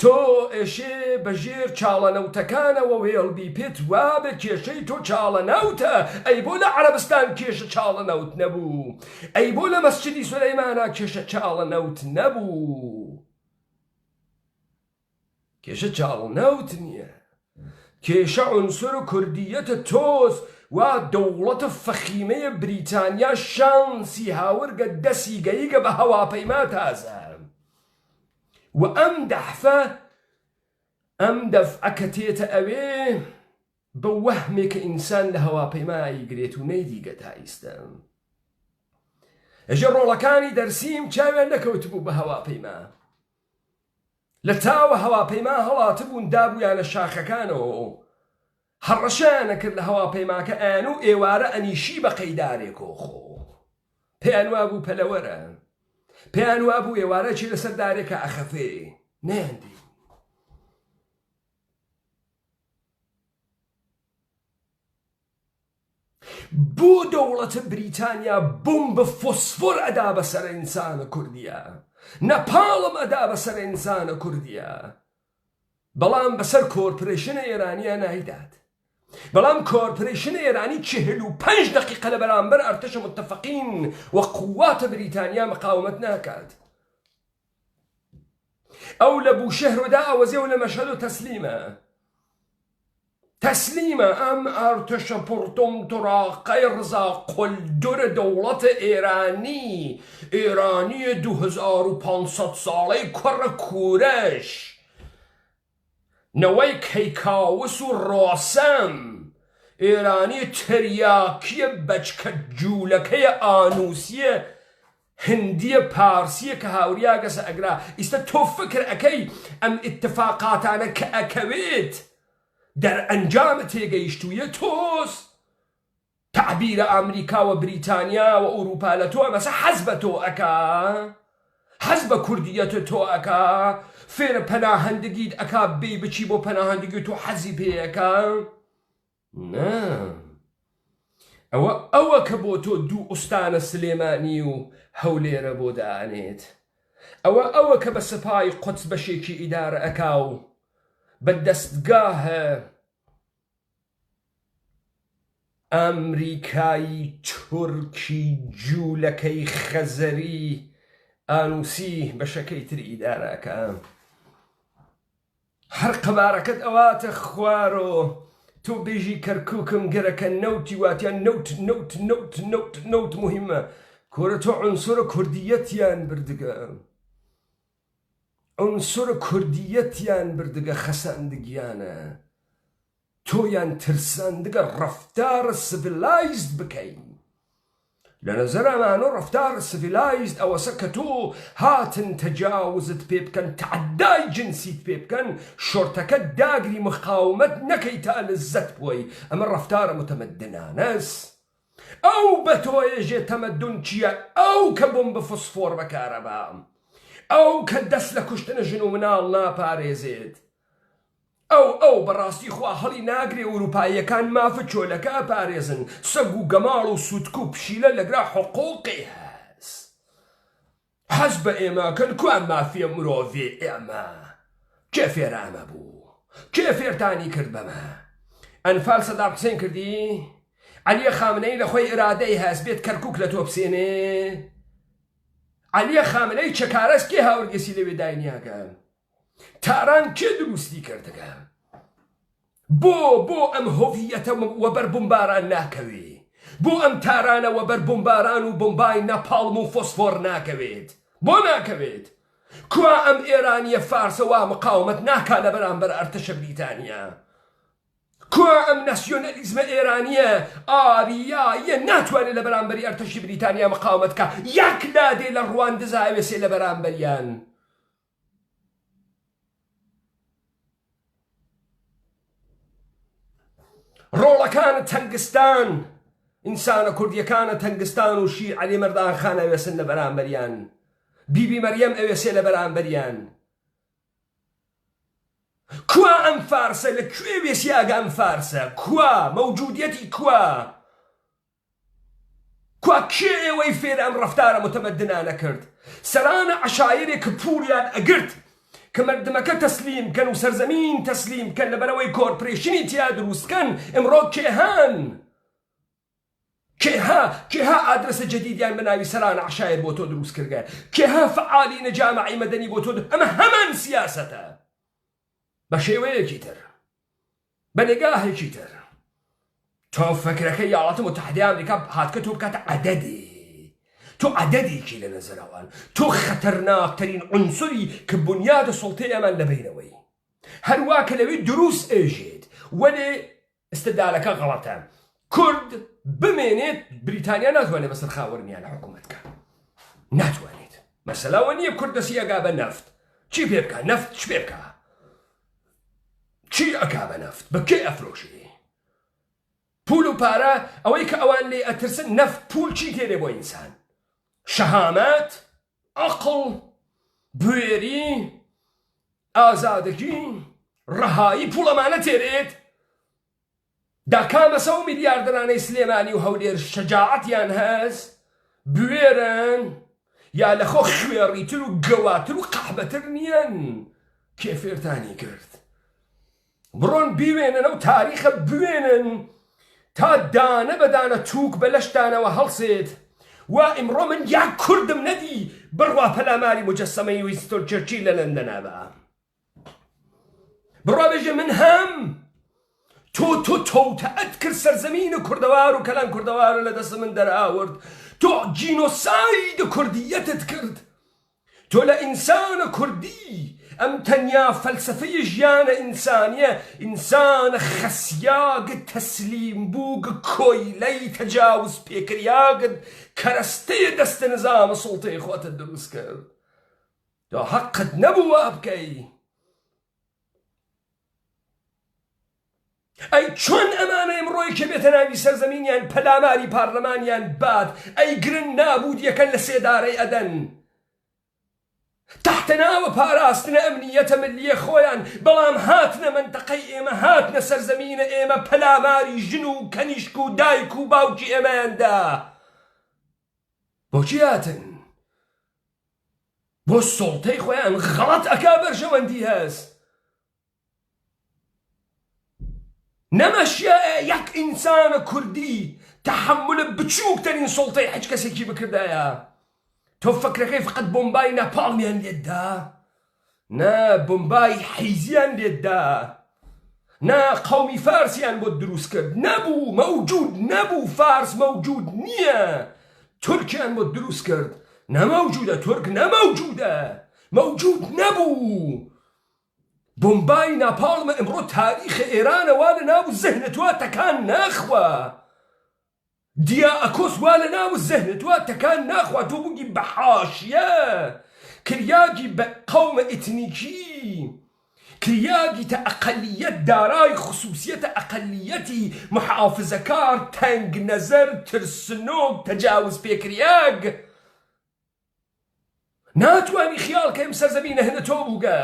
تۆ ئێشێ بەژێر چاڵەنەوتەکانەوە وێڵبی پێت وابێ کێشەی تۆ چاڵەنەوتە. ئەی بۆ لە عەرەبستان کێشە چاڵەنەوت نەبوو، ئەی بۆ لە مەسجدی سولەیمانە کێشە چاڵەنەوت نەبوو. کێشە چاڵەنەوت نییە، کێشە عنسر و کوردیەتە تۆز. وا دەوڵەتە فەخیمەیە بریتانیا شانسی هاورگە دەسی گەیگە بە هەواپەیما تازە. و ئەم دەفعە کە تێتە ئەوێ بە وەهمێکە ئینسان لە هەواپەیمایی گرێت و نەیدیگە تا ئیستە. ئەژێ ڕۆڵەکانی دەرسیم چاویان نەکەوتبوو بە هەواپەیما، لە تاوە هەواپەیما هەڵاتبوون دابوویانە شاخەکانەوە، هەڕەشیانە کرد لە هەواپەیماکە ئەیان و ئێوارە ئەنیشی بە قەیدارێکۆ خۆ. پێیان وابوو پەلەوەرە، پێیان وابوو ئێوارەکی لەسەر دارێکە ئەخەفێ، نەیاندی. بۆ دەوڵەتە بریتانیا بۆمبە فۆسفۆر ئەدا بەسەر ئینسانە کوردیە، نەپاڵم ئەدا بەسەر ئینسانە کوردیە، بەڵام بەسەر کۆرپۆرێشنە ئێرانیە نایدات. بەڵام کۆرپۆرێشنە ئێرانی 45 دقیقە لە بەرامبەر ئەرتەشە متتەفەقین و قوواتە بریتانیا مقاومەت ناکات. ئەو لە بوشەهرۆدا ئەوەزێ و لە مەشهەد و تەسلیمە ئەم ئەرتەشە پڕتۆم تۆراقەی ڕزا قولدورە دەوڵەتە ئێرانی 2500 ساڵەی کوڕە کوورەش، نەوەی کەیکاوس و ڕۆسەم، ئێرانی تریاکیە بەچکە جوولەکەیە ئانوسیە هندیە پارسیە کە هاوریا گەسە ئەگرا. ئیستا تۆ فکر ئەەکەی ئەم ئیتفاقاتانە کە ئەکەوێت دەرئەنجامە تێگەیشتوویە تۆز تعبیرە ئەمریکا و بریتانیا و ئەوروپا لە تۆ ئەمەسە حەز بە تۆ ئەکا، حەز بە کوردیەتە تۆ ئەکا، فێرە پەناهەندگیت ئەکا بێ بچی بۆ پەناهەندگی تۆ حەزی پێیەکە. نا، ئەوە کە بۆ تۆ دوو ئوستانە سلێمانی و هەولێرە بۆ دانێت، ئەوە کە بە سپای قودس بەشێکی ئیدارە ئەکا و بە دەستگاهە ئەمریکایی تورکی جوولەکەی خەزەری ئانوسی بەشەکەی تر ئیدارەکە. هەر قەبارەکەت ئەواتە خوارۆ تۆ بێژی کەرکووکم گەرەکە نەوتی واتیان نەوت مهمە. کۆرە تۆ عنسوورە کوردیەتیان بردگە، عنسوورە کوردیەتیان بردگە خەساندگیانە، تۆیان ترساندگە ڕەفتارە سڤیلایزد بکەین. لە نەزەرەمانە ڕەفتارە سڤیلایزد ئەوەسە کە تۆ هاتن تەجاوزت پێ بکەن، تعدای جنسیت پێ بکەن، شۆرتەکە داگری مقاومەت نەکەی تا لەزەت بۆی. ئەمە ڕەفتارە متەمەدنانەس. ئەو بە تۆیەژێ تەمەدون چییە؟ ئەو کە بۆمبە فۆسفۆر بەکارەبا، ئەو کە دەست لە کوشتنە ژن و مناڵ ناپارێزێت، ئەو بەڕاستی خوا هەڵی ناگرێ ئەوروپاییەکان مافە چۆلەکە ئەپارێزن، سەگ و گەماڵ و سوتک و پشیلە لەگرا حقوقی هەست. حەز بە ئێمەکەن کوان مافیە مرۆڤێ ئێمە؟ کێ فێرە ئەمە بوو؟ کێ فێرتانی کرد بەمە؟ ئەنفال سەدام حوسێن کردی؟ عەلیە خامنەی لە خۆی ئرادەی هەست بێت کەرکووک لە تۆ بسێنێ؟ عەلیە خامنەی چەکارەس کێ هاوڕگەسی لەوێ داینیاکە؟ تاران کێ دروستی کردەکە؟ بۆ ئەم هۆڤیەتە وەبەر بمباران ناکەوێ؟ بۆ ئەم تارانەوە بەر بۆمباران و بۆمبای نەپاڵم و فۆسفۆر ناکەوێت بۆ ناکەوێت کوا ئەم ئێرانیە فارسەوە مقاومەت ناکا لە بەرامبەر ئەرتەشە بریتانیا کوا ئەم ناسیۆنەلیزمە ئێرانیە ئاریایە ناتوانێت لە بەرامبەری ئەرتەشی بریتانیا مقاومەت کە یەک لادێ لە ڕوان دزاوێسێ لە بەرامبەریان ڕۆڵەکانە تەنگستان ئینسانە کوردیەکانە تەنگستان و شیر عەلی مەردان خان ئەوێسن لە بەرامبەریان بیبی مەریەم ئەوێسێ لە بەرامبەریان کوا ئەم فارسە لەکوێ وێسیاگە ئەم فارسە کوا مەوجودیەتی کوا کێ ئێوەی فێر ئەم ڕەفتارە متەمەدنانە کرد سەرانە عەشایرێک کە پووریان ئەگرت کە مردمەکە تەسلیم کەن و سەرزەمین تەسلیم کەن لەبەرەوەی کۆرپڕێشنی تیا دروستکەن ئەمڕۆ کێها ئادرسە جەدیدیان بە ناوی سەرانە عەشایر بۆ تۆ دروست کردگە کێها فەعالینە جامعی مەدەنی بۆ تۆ ئەمە هەمان سیاسەتە بە شێوەیەکی تر بە نێگاهێکی تر تۆ فەکرەکەی وڵاتە متحدەی ئەمریکا هاتکە تۆ بکاتە عەدەدێ تۆ عەدەدێکی لە نەزەراوان تۆ خەتەرناکترین عنسوری کە بنیادە سوڵتەی ئەمان لەبینەوەی هەروە کە لەوێ دروست ئێژێت وەلێ ئستدلالەکە غەڵەتە کورد بمێنێت بریتانیا ناتوانێت بەسەر خاوەرمیان حکوومەتکە ناتوانێت مەسەلاوە نییە کورد دەستی ئەگا بە نەفت چی پێ بکە نەفت چ پێ بکە چی ئەکا بە نەفت بە کێ ئەفرۆشی پول و پارە ئەوەی کە ئەوان لێ ئەترسن نەفت پول چی تێرێ بۆ ئینسان شەهامەت عەقڵ بوێری ئازادگی ڕەهایی پوڵ ئەمانە تێرێت دا کامە 100 میلیاردەرانەی سلێمانی و هەولێر شەجاعەتیان هەست بوێرن یا لەخۆ خوێڕیتر و گەواتر و قەحبەتر نییەن کێ فێرتانی کرد بڕۆن بیوێنن ئەو تاریخە بوێنن تا دانە بەدانە تووک بە لەشتانەوە هەڵسێت وا ئیمڕۆ من یاک کوردم نەدی بڕوا پەلاماری مجەسەمەی وینستۆن چەرچیل لە لەندەنا بە بڕوا بێژە من هەم تۆ تەوتەعەت کرد سەرزەمینە کوردەوار و کەلان کوردەوارە لە دەست من دەرئاورد تۆ جینۆساید کوردیەتت کرد تۆ لە ئینسانە کوردی ئەم تەنیا فەلسەفەی ژیانە ئینسانیە ئینسانە خەسیاگت تەسلیم بووگە کۆیلەی تەجاوز پێکریاگت کەرەستەیە دەستە نظامە سوڵتەی خۆتت دروست کرد تۆ حەقت نەبوو وا بکەی ئەی چۆن ئەمانە ئەمڕۆی کە بێتە ناوی سەرزەمینیان پەلاماری پارلەمانیان باد ئەی گرن نابوود یەکەن لە سێدارەی ئەدەن تحتناوە پاراستنە ئەمنیەتە ملیە خۆیان بەڵام هاتنە منتەقەی ئێمە هاتنە سەرزەمینە ئێمە پەلاماری ژن و کەنیشک و دایک و باوکی ئێمەیاندا بۆچی هاتن بۆ سوڵتەی خۆیان غەڵەت ئەکا بەرژەوەندی هەست نەمەشیە یەک ئینسانە کوردی تەحملە بچووکترین سوڵتەی هیچ کەسێکی بکردایە تۆ فەکرەکەی فقط بۆمبای نەپاڵمیان لێتدا نا بۆمبای حیزیان لێتدا نا قەومی فارسیان بۆ دروست کرد نەبوو مەوجود نەبوو فارس مەوجود نییە تورکیان بۆ دروست کرد نەمەوجودە تورک نەمەوجودە مەوجود نەبوو بۆمبای ناپاڵمە ئەمڕۆ تاریخە ئێرانەوا لە ناو زەهنتوا تەکان ناخوا دیا ئەکۆس وا لە ناو زەهنتوا تەکان ناخوا تۆ بووگی بە حاشیە کریاگی بە قەومە ئێتنیکی کریاگی تە ئەقەلیەت دارای خصوصیەتە ئەقەلیەتی محافزەکار تەنگ نەزەر ترسنۆک تەجاوز پێکریاگ ناتوانی خیاڵ کە ئەم سەرزەمینە هەنە تۆ بووگە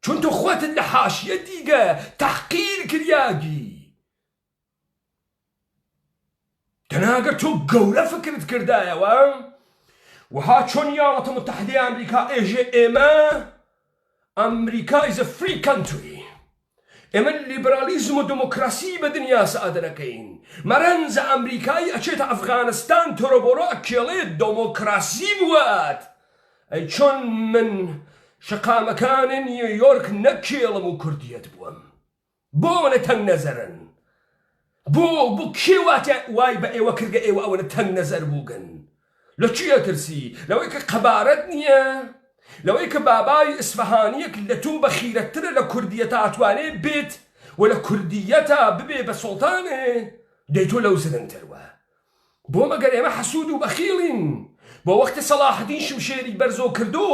چون تو خۆتت لە حاشیە دیگە تەحقیر کریاگی تەناگەر تۆ گەورە فکرت کردایەوە وها چۆن یاڵەتە متحدەی ئەمریکا ئێژێ ئێمە ئەمریکا is a free country ئێمە لیبرالیزم و دموکراسی بە دنیا سەعادەکەین مەرەنزە ئەمریکایی ئەچێتە ئەفغانستان تۆرۆبۆرۆ ئەکێڵێت دموکراسی بوات ئەی چۆن من شەقامەکانی نیویۆرک نەکێڵم و کوردیەت بووم بۆ منە تەنگ نەزەرن بۆ کێ وای بە ئێوە کردگە ئێوە ئەوەنە تەنگ نەزەر بووگن لە چیە ترسی لەوەی کە قەبارەت نییە لەوەی کە بابای ئیسفەهانیەک لە تۆ بەخیرەترە لە کوردیەتە ئاتوانێ بێت و لە کوردیەتە ببێ بە سوڵتانێ دەی تۆ لەو زرنگتروە بۆ مەگەر ئێمە حەسوود و بەخیڵین بۆ وەختی سەلاحەدین شمشێری بەرزۆ کردو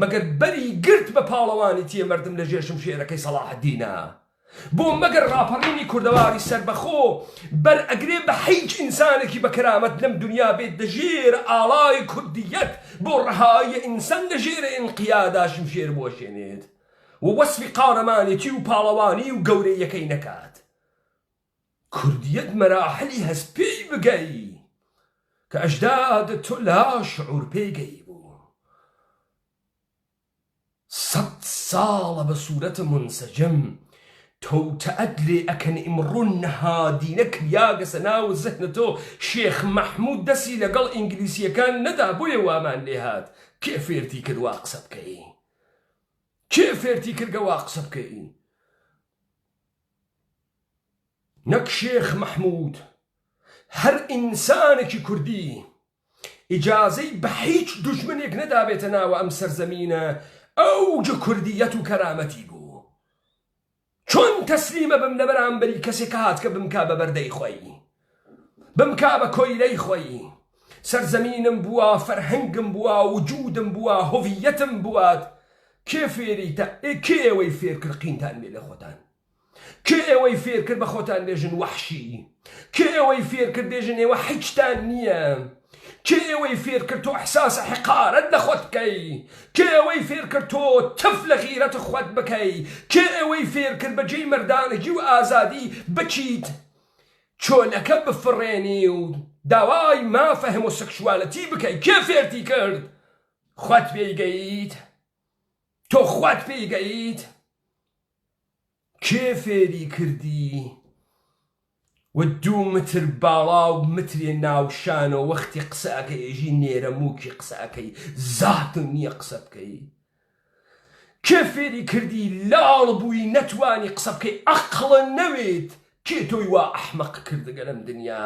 مەگەر بەری گرت بە پاڵەوانی تیە مردم لە ژێر شمشێرەکەی سەلاحەدینە بۆ مەگەر ڕاپەڕینی کوردەواری سەربەخۆ بەر ئەگرێ بە هیچ ئینسانێکی بە کەرامەت لەم دنیا بێت دەژێر ئاڵای کوردیەت بۆ ڕەهایی ئینسان لە ژێرە ئینقیادا شمشێر بۆشێنێت و وەسفی قارەمانێتی و پاڵەوانی و گەورەیەکەی نەکات کوردیەت مەراحلی هەست پێی بگەی کە ئەژدادت تۆ لا شعور پێگەی بوو 100 ساڵە بە سوورەتە منسەجم تۆتەئەت لێ ئەکەن ئیمڕۆ نەهادینە کریاگەسە ناو زەهنە تۆ شێخ مەحموود دەستی لەگەڵ ئینگلیسیەکان نەدا بۆیە وامان لێ هات کێ فێرتی کرد وا قسە بکەی کێ فێرتی کردگە وا قسە بکەی نەک شێخ مەحموود هەر ئینسانێکی کوردی ئیجازەی بە هیچ دوژمنێک نەدابێتە ناوە ئەم سەرزەمینە ئەوجە کوردیەت و کەرامەتی بوو چۆن تەسلیمە بم لە بەرامبەری کەسێک هات کە بمکا بە بەردەی خۆی بمکا بە کۆیلەی خۆی سەرزەمینم بووە فەرهەنگم بووە وجودم بووە هۆڤیەتم بووات کێ فێریتە کێ ئێوەی فێر کرد قینتان بێ لە خۆتان کێ ئێوەی فێر کرد بە خۆتان بێژن وەحشی کێ ئێوەی فێر کرد بێژن ئێوە هیچتان نییە کێ ئێوەی فێر کرد تۆ ئەحساسە حقارەت لە خۆت بکەی کێ ئێوەی فێر کرد تۆ تف لە غیرەت خۆت بکەی کێ ئێوەی فێر کرد بەجێی مەردانگی و ئازادی بچیت چۆلەکە بفڕێنی و داوای مافە هۆمۆسێکشواڵەتی بکەی کێ فێرتی کرد خۆت پێیگەیت تۆ خۆت پێیگەیت کێ فێری کردی و 2 متر باڵا و مترێ ناوشانەوە وەختی قسەکەی ئێژی نێرە مووکی قسەکەی زاتم نییە قسە بکەی کێ فێری کردی لاڵ بووی نەتوانی قسە بکەی عەقڵە نەوێت کێ تۆی وا ئەحمەق کردگە لەم دنیا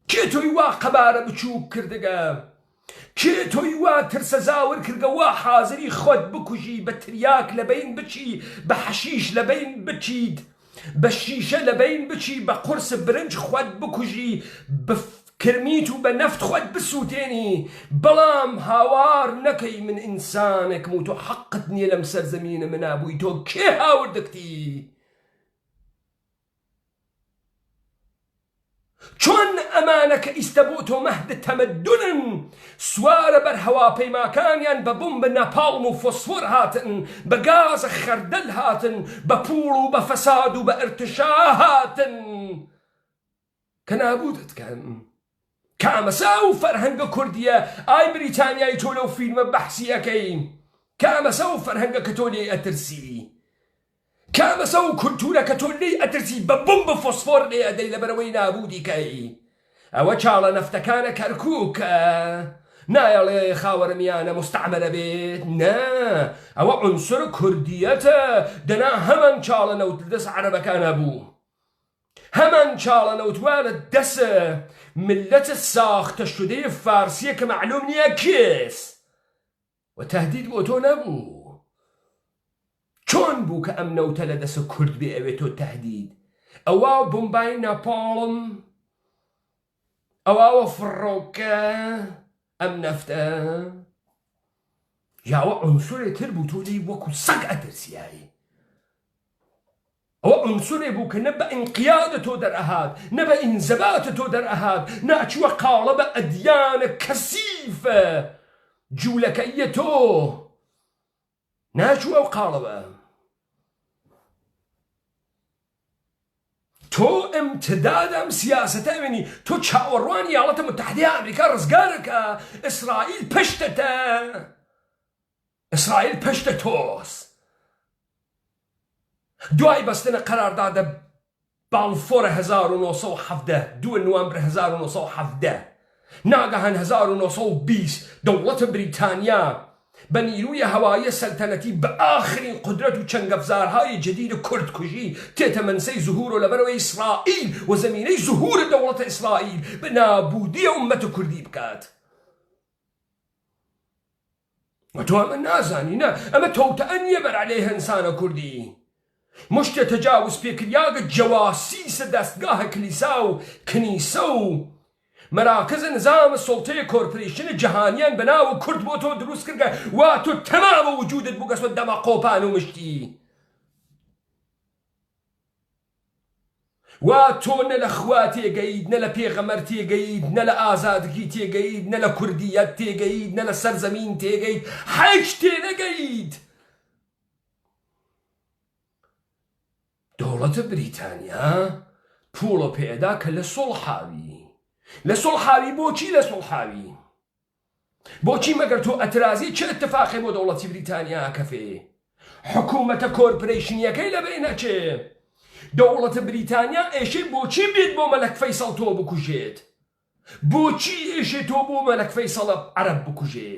کێ تۆی وا قەبارە بچووک کردگە کێ تۆی وا ترسە زاور کردگە وا حازری خۆت بکوژی بە تریاک لەبین بچی بە حەشیش لەبین بچیت بە شیشە لەبین بچی بە قورس برنج خۆت بکوژی بە کرمیت و بە نەفت خۆت بسووتێنی بەڵام هاوار نەکەی من ئینسانێکم و تۆ حەقت نییە لەم سەرزەمینە منابووی تۆ کێ هاوردەکتی چۆن ئەمانە کە ئیستە بۆ تۆ مەهد تەمەدونن سوارە بەر هەواپەیماکانیان بە بۆمبە نەپاڵم و فۆسفۆر هاتن بە گازە خەردەل هاتن بە پوڵ و بە فەساد و بە ئەرتشا هاتن کە نابودت کەن کامەسا و فەرهەنگە کوردیە ئای بریتانیای تۆ لەو فیلمە بەحسی ئەەکەی کامەسا و فەرهەنگە کە تۆ لێ ئەترسی کامەسە و کولتورە کە تۆ لێی ئەترسی بە بۆمبە فۆسفۆر لێ ئەدەی لەبەرەوەی نابودی کەی ئەوە چاڵە نەفتەکانە کەرکووکە نایەڵێ خاوەرمیانە مستعمەرە بێت نا ئەوە عنسر کوردیەتە دەنا هەمان چاڵە نەوت دەست عەرەبەکانە بوو هەمان چاڵە نەوتوانە دەسە ملەتە ساختە شودەی فارسیە کە معلوم نییە کێس و تەهدید بۆ تۆ نەبوو چۆن بوو کە ئەم نەوتە لە دەسە کورد بێ ئەوێت تۆ تەهدید ئەوە بۆمبای ناپاڵم ئەوە فڕۆکە ئەم نەفتە یاوە عنسورێ تر بوو تۆ لێی وەکو سەگ ئەترسیایی ئەوە عنسورێ بوو کە نە بە ئینقیادە تۆ دەرئەهات نە بە ئینزەباتە تۆ دەرئەهات ناچووە قاڵە بە ئەدیانە کەسیفە جوولەکەیە تۆ ناچووە ئەو قاڵەوە تۆ امتداد ئەم سیاسەتە وێنی تۆ چاوەڕوانی وڵاتە متحدەی ئەمریکا ڕزگارەکە ئیسرائیل پشتتە ئیسرائیل پشتە تۆس دوای بەستنە قەراردادە باڵفۆرە 1970 2 نوامبر 1970 ناگەهان 1920 دەوڵەتە بریتانیا بە نیرویە هەوایە سەلتەنەتی بە ئاخرین قدرەت و چەنگەفزارهای جدید کوردکوژی تێتە منسەی زوهور و لەبەرەوەی ئیسرائیل و زەمینەی زوهورە دەوڵەتە ئیسرائیل بە نابودیە ئومەتە کوردی بکات. وتۆ ئەمە نازانی نە ئەمە تۆتە نییە بەرعلەی ئینسانە کوردی. مشتە تەجاوز پێکریاگە جەواسیسە دەستگاهە کلیسا و کنیسە و مراکز نظام سلطه کورپریشن جهانیان بناو کرد بۆ تۆ دروست کردگە وا تۆ تەمامە وجودت بووگەستۆ دەما قۆپان و مشتی. وا تۆ نە لە خوا تێگەیت، نە لە پێغەمەر تێگەیت، نە لە ئازادگی تێگەیت، نە لە کوردیەت تێگەیت، نە لە سەرزەمین تێگەیت، هیچ تێنەگەیت. دەوڵەتە بریتانیا پوڵە پێدا کە لە سڵحاوی. لە سڵحاوی بۆچی لە سڵحاوی؟ بۆچی مەگەر تۆ ئەترازی چه اتفاقی بۆ دەوڵەتی بریتانیا کەفێ؟ حکوومەتە کۆرپۆرەیشنیەکەی لەبێ نەچێ. دەوڵەتە بریتانیا ئێشێ بۆچی بێت بۆ مەلەک فەیسەڵ تۆ بکوژێت؟ بۆچی ئێشێ تۆ بۆ مەلەک فەیسەڵە عەرەب بکوژێ؟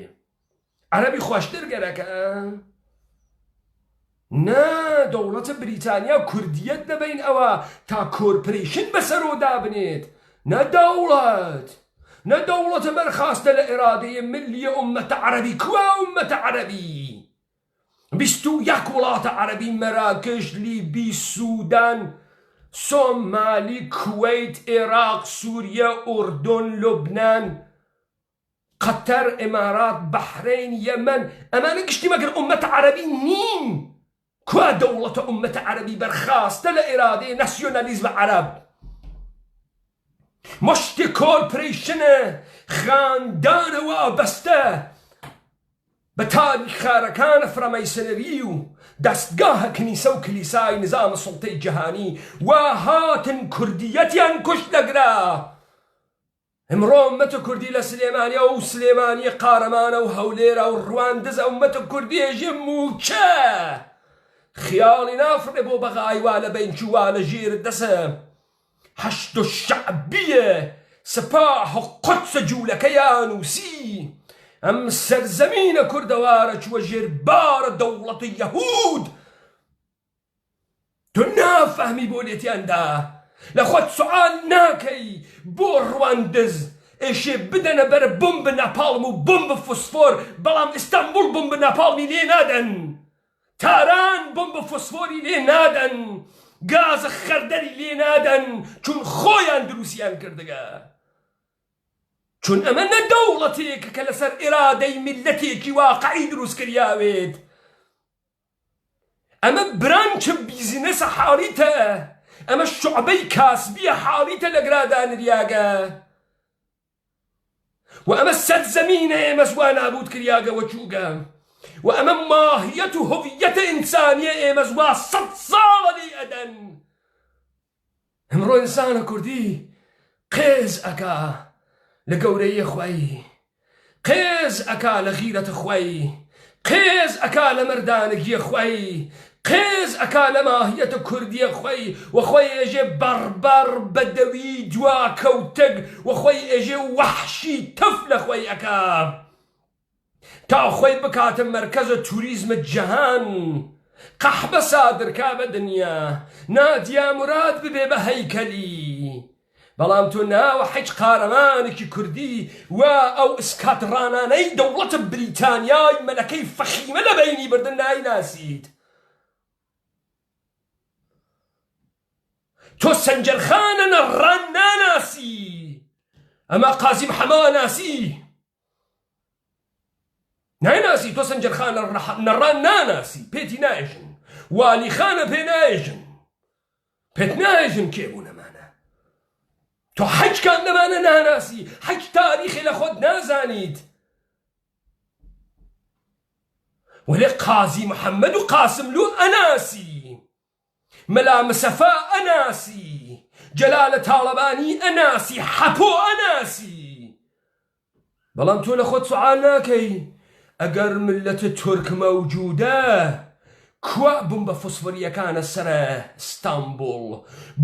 عەرەبی خۆشتر گەرەکە؟ نا دەوڵەتە بریتانیا کوردیەت دەبین ئەوە تا کۆرپۆرەیشن بەسەرۆدا بنێت. نە دەوڵەتە بەرخاستە لە ئێرادەیە ملیە ئومەتە عەرەبی. کوا ئومەتە عەرەبی؟ 21 وڵاتە عەرەبی مەراکش، لیبی، سوودان، سۆمالی، کوێیت، عێراق، سووریە، ئوردن، لوبنان، قەتەر، ئێمارات، بەحرین، یەمەن. ئەمانە گشتی مەگەر ئومەتە عەرەبی نین. کوا دەوڵەتە ئومەتە عەرەبی بەرخاستە لە ئێرادەیە ناسیۆنالیزمە عەرەب؟ مشتی کۆرپۆرەیشنە خاندانە وابەستە بە تاریخارەکانە فرەمەیسنەری و دەستگاهە کنیسە و کلیسای نظام سڵتەی جەهانی وا هاتن کوردیەتیان کوشت دەگرا. ئەمڕۆ ئومەتە کوردی لە سلێمانیە و سلێمانی قارەمانە و هەولێرە و ڕواندزە ئومەتە کوردی ێژێ موچە خیاڵی نافڕێ بۆ بەغایوا لە بەینچووا لە ژێرت دەسە هەشت و شەعبیە سپاح و قودسە جوولەکەیان وسی. ئەم سەرزەمینە کوردەوارە چووە ژێربارە دەوڵەتی یەهود. تۆ نافەهمی بۆ لێتیاندا لە خۆت سوعال ناکەی بۆ ڕواندز ئێشێ بدەنە بەرە بۆمب ناپاڵم و بۆمب فۆسفۆر، بەڵام ئیستانبوڵ بۆمب ناپاڵمی لێ نادەن، تاران بۆمب فۆسفۆری لێ نادەن، گازە خەردەری لێ نادەن، چون خۆیان دروستیان کردگە. چون ئەمە نە دەوڵەتێکە کە لەسەر ئێرادەی میلەتێکی واقعی دروست کریاوێت. ئەمە برانچە بیزنسە حاڵیتە، ئەمە شعبەی کاسبیە حاڵیتە لە گرادانریاگە، و ئەمە سەرزەمینە ئێمە زوا نابود کریاگە وەچووگە، و ئەمە ماهیەت و هویەتە ئینسانیە ئێمە زوا 100 ساڵە لێ ئەدەن. ئەمڕۆ ئینسانە کوردی قێز ئەکا لە گەورەیە خوای، قێز ئەکا لە غیرەتە خوای، قێز ئەکا لە مەردانگیە خوای، قێز ئەکا لە ماهیەتە کوردیە خوای، وەخۆی ئێژێ بەڕبەڕ بەدەوی دوا کەوتەگ، وەخۆی ئێژێ وەحشی تەف لە خوای ئەکا تا خۆی بکاتە مەرکەزە توریزمە جەهان، قەحبە سادرکا بە دنیا، نادیا مراد ببێ بە هەیکەلی. بەڵام تۆ ناوە حیچ قارەمانێکی کوردی و ئەو ئسکاتڕانانەی دەوڵەتە بریتانیای مەلەکەی فەخیمە لە بەینی بردن نایناسیت. تۆ سەنجەرخانە نەڕان ناناسی، ئەمە قازی محەمەوە ناسی نایناسی. تۆ سەنجەرخانە نەڕان ناناسی، پێتی نایژن، والیخانە پێ نایژن، پێت نایژن کێبوو نەمانە. تۆ حەج کام نەمانە ناناسی، حەج تاریخی لە خۆت نازانیت. وەلێ قازی محەممەد و قاسملو ئەناسی، مەلا مەسەفا ئەناسی، جەلالە تاڵەبانی ئەناسی، حەپۆ ئەناسی. بەڵام تۆ لە خۆت سوعال ناکەی ئەگەر ملەتە تورک مەوجودە کوا بۆمبە فۆسفۆریەکانە سەرە ئیستانبوڵ؟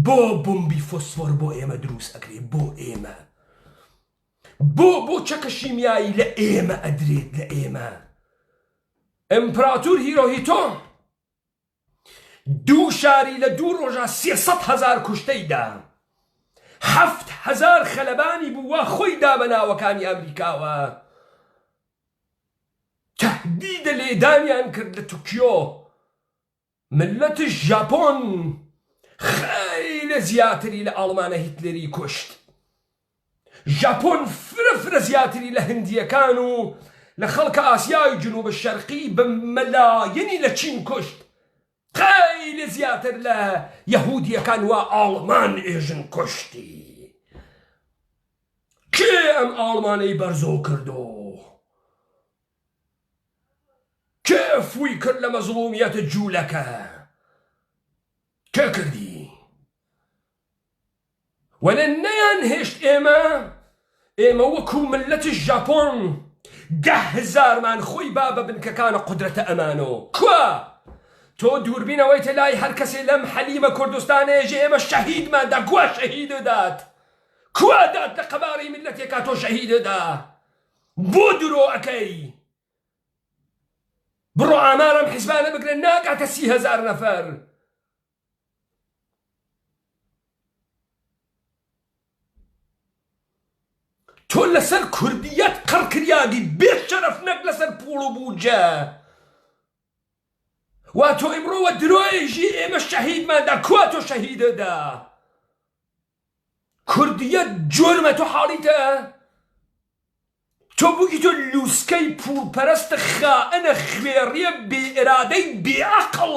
بۆ بۆمبی فۆسفۆر بۆ ئێمە دروست ئەکرێ، بۆ ئێمە، بۆ چەکە شیمیایی لە ئێمە ئەدرێت، لە ئێمە. ئیمپراتور هیرۆهیتۆ 2 شاری لە 2 ڕۆژە 300,000 کوشتەیدا 7,000 خەلەبانی بووە خۆی دا بە ناوەکانی ئەمریکاوە تهدیدە لێدانیان کرد لە توکیۆ ملەتی ژاپۆن خەیلە زیاتری لە ئاڵمانە هیتلەری کوشت ژاپۆن فرە زیاتری لە هەندیەکان و لە خەڵکە ئاسیای جنوب شەرقی بە مەلایەنی لە چین کوشت خەیلە زیاتر لە یەهودیەکان و ئاڵمان ئێژن کوشتی کێ ئەم ئاڵمانەی بەرزۆ کردو کێ فووی کرد لە مەزڵومیەتە جوولەکە کێ کردی وەلە نەیان هێشت ئێمە وەکو ملەتی ژاپۆن 10,000مان خۆی با بە بنکەکانە قودرەتە ئەمانۆ کووە تۆ دووربینەوەیتە لای هەر کەسێ لەم حەلیمە کوردستانێژێ ئێمە شەهیدماندا کووە شەهیددات کووە دات لە قەبارەی ملەتێکا تۆ شەهیددا بۆ درۆ ئەەکەی بڕۆ ئامارم حیزبانە بگرن ناکاتە 30,000 نەفەر تۆ لەسەر کوردیەت قڕکریاگی بێت شەرەف نەک لەسەر پوڵ و بوجە وا تۆ ئیمڕۆوە درۆیژی ئێمە شەهیدماندا کووە تۆ شەهیدەدا کوردیەت جۆرمە تۆ حاڵیتە تۆ بووی تۆ لووسکەی پوڵپەرستە خائەنە خوێڕیە بێئرادەی بێعەقڵ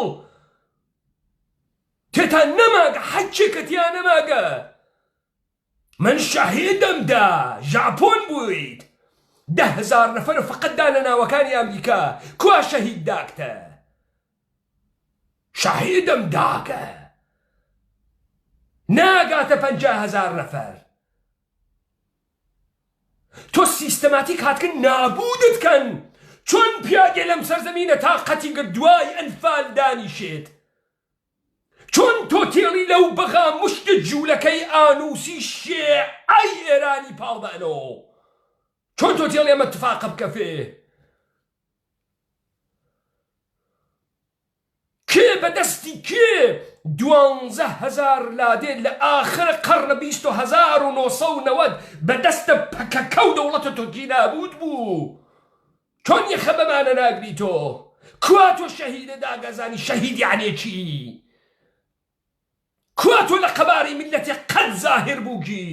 تێتان نەماگە حەجێکەتیان نەماگە من شەهیدەمدا ژاپۆن بوویت 10,000 نەفەر فقەتدا لە ناوەکانی ئەمریکا کووە شەهید داکتە شەهیدەمداکە ناگاتە 50,000 نەفەر تۆ سیستەماتیک هاتکن نابودتکەن چۆن پیاگێ لەم سەرزەمینە تاقەتی کرد دوای ئەنفال دانیشێت چۆن تۆ تێڵی لەو بەغا مشتە جوولەکەی ئانووسی شێعەی ئێرانی پاڵبەنەوە چۆن تۆ تێڵی ئەمە اتفاقە بکەفێ کێ بەدەستی کێ 12,000 لادێ لە ئاخرە قەڕنە 20,990 بەدەستە پەکەکە و دەوڵەتە تۆکی نابود بوو چۆن یەخە بەمانە ناگری تۆ کووا تۆ شەهیدە داگەزانی شەهید یعنی چی کووا تۆ لە قەباری میلەتێ قەت زاهر بووگی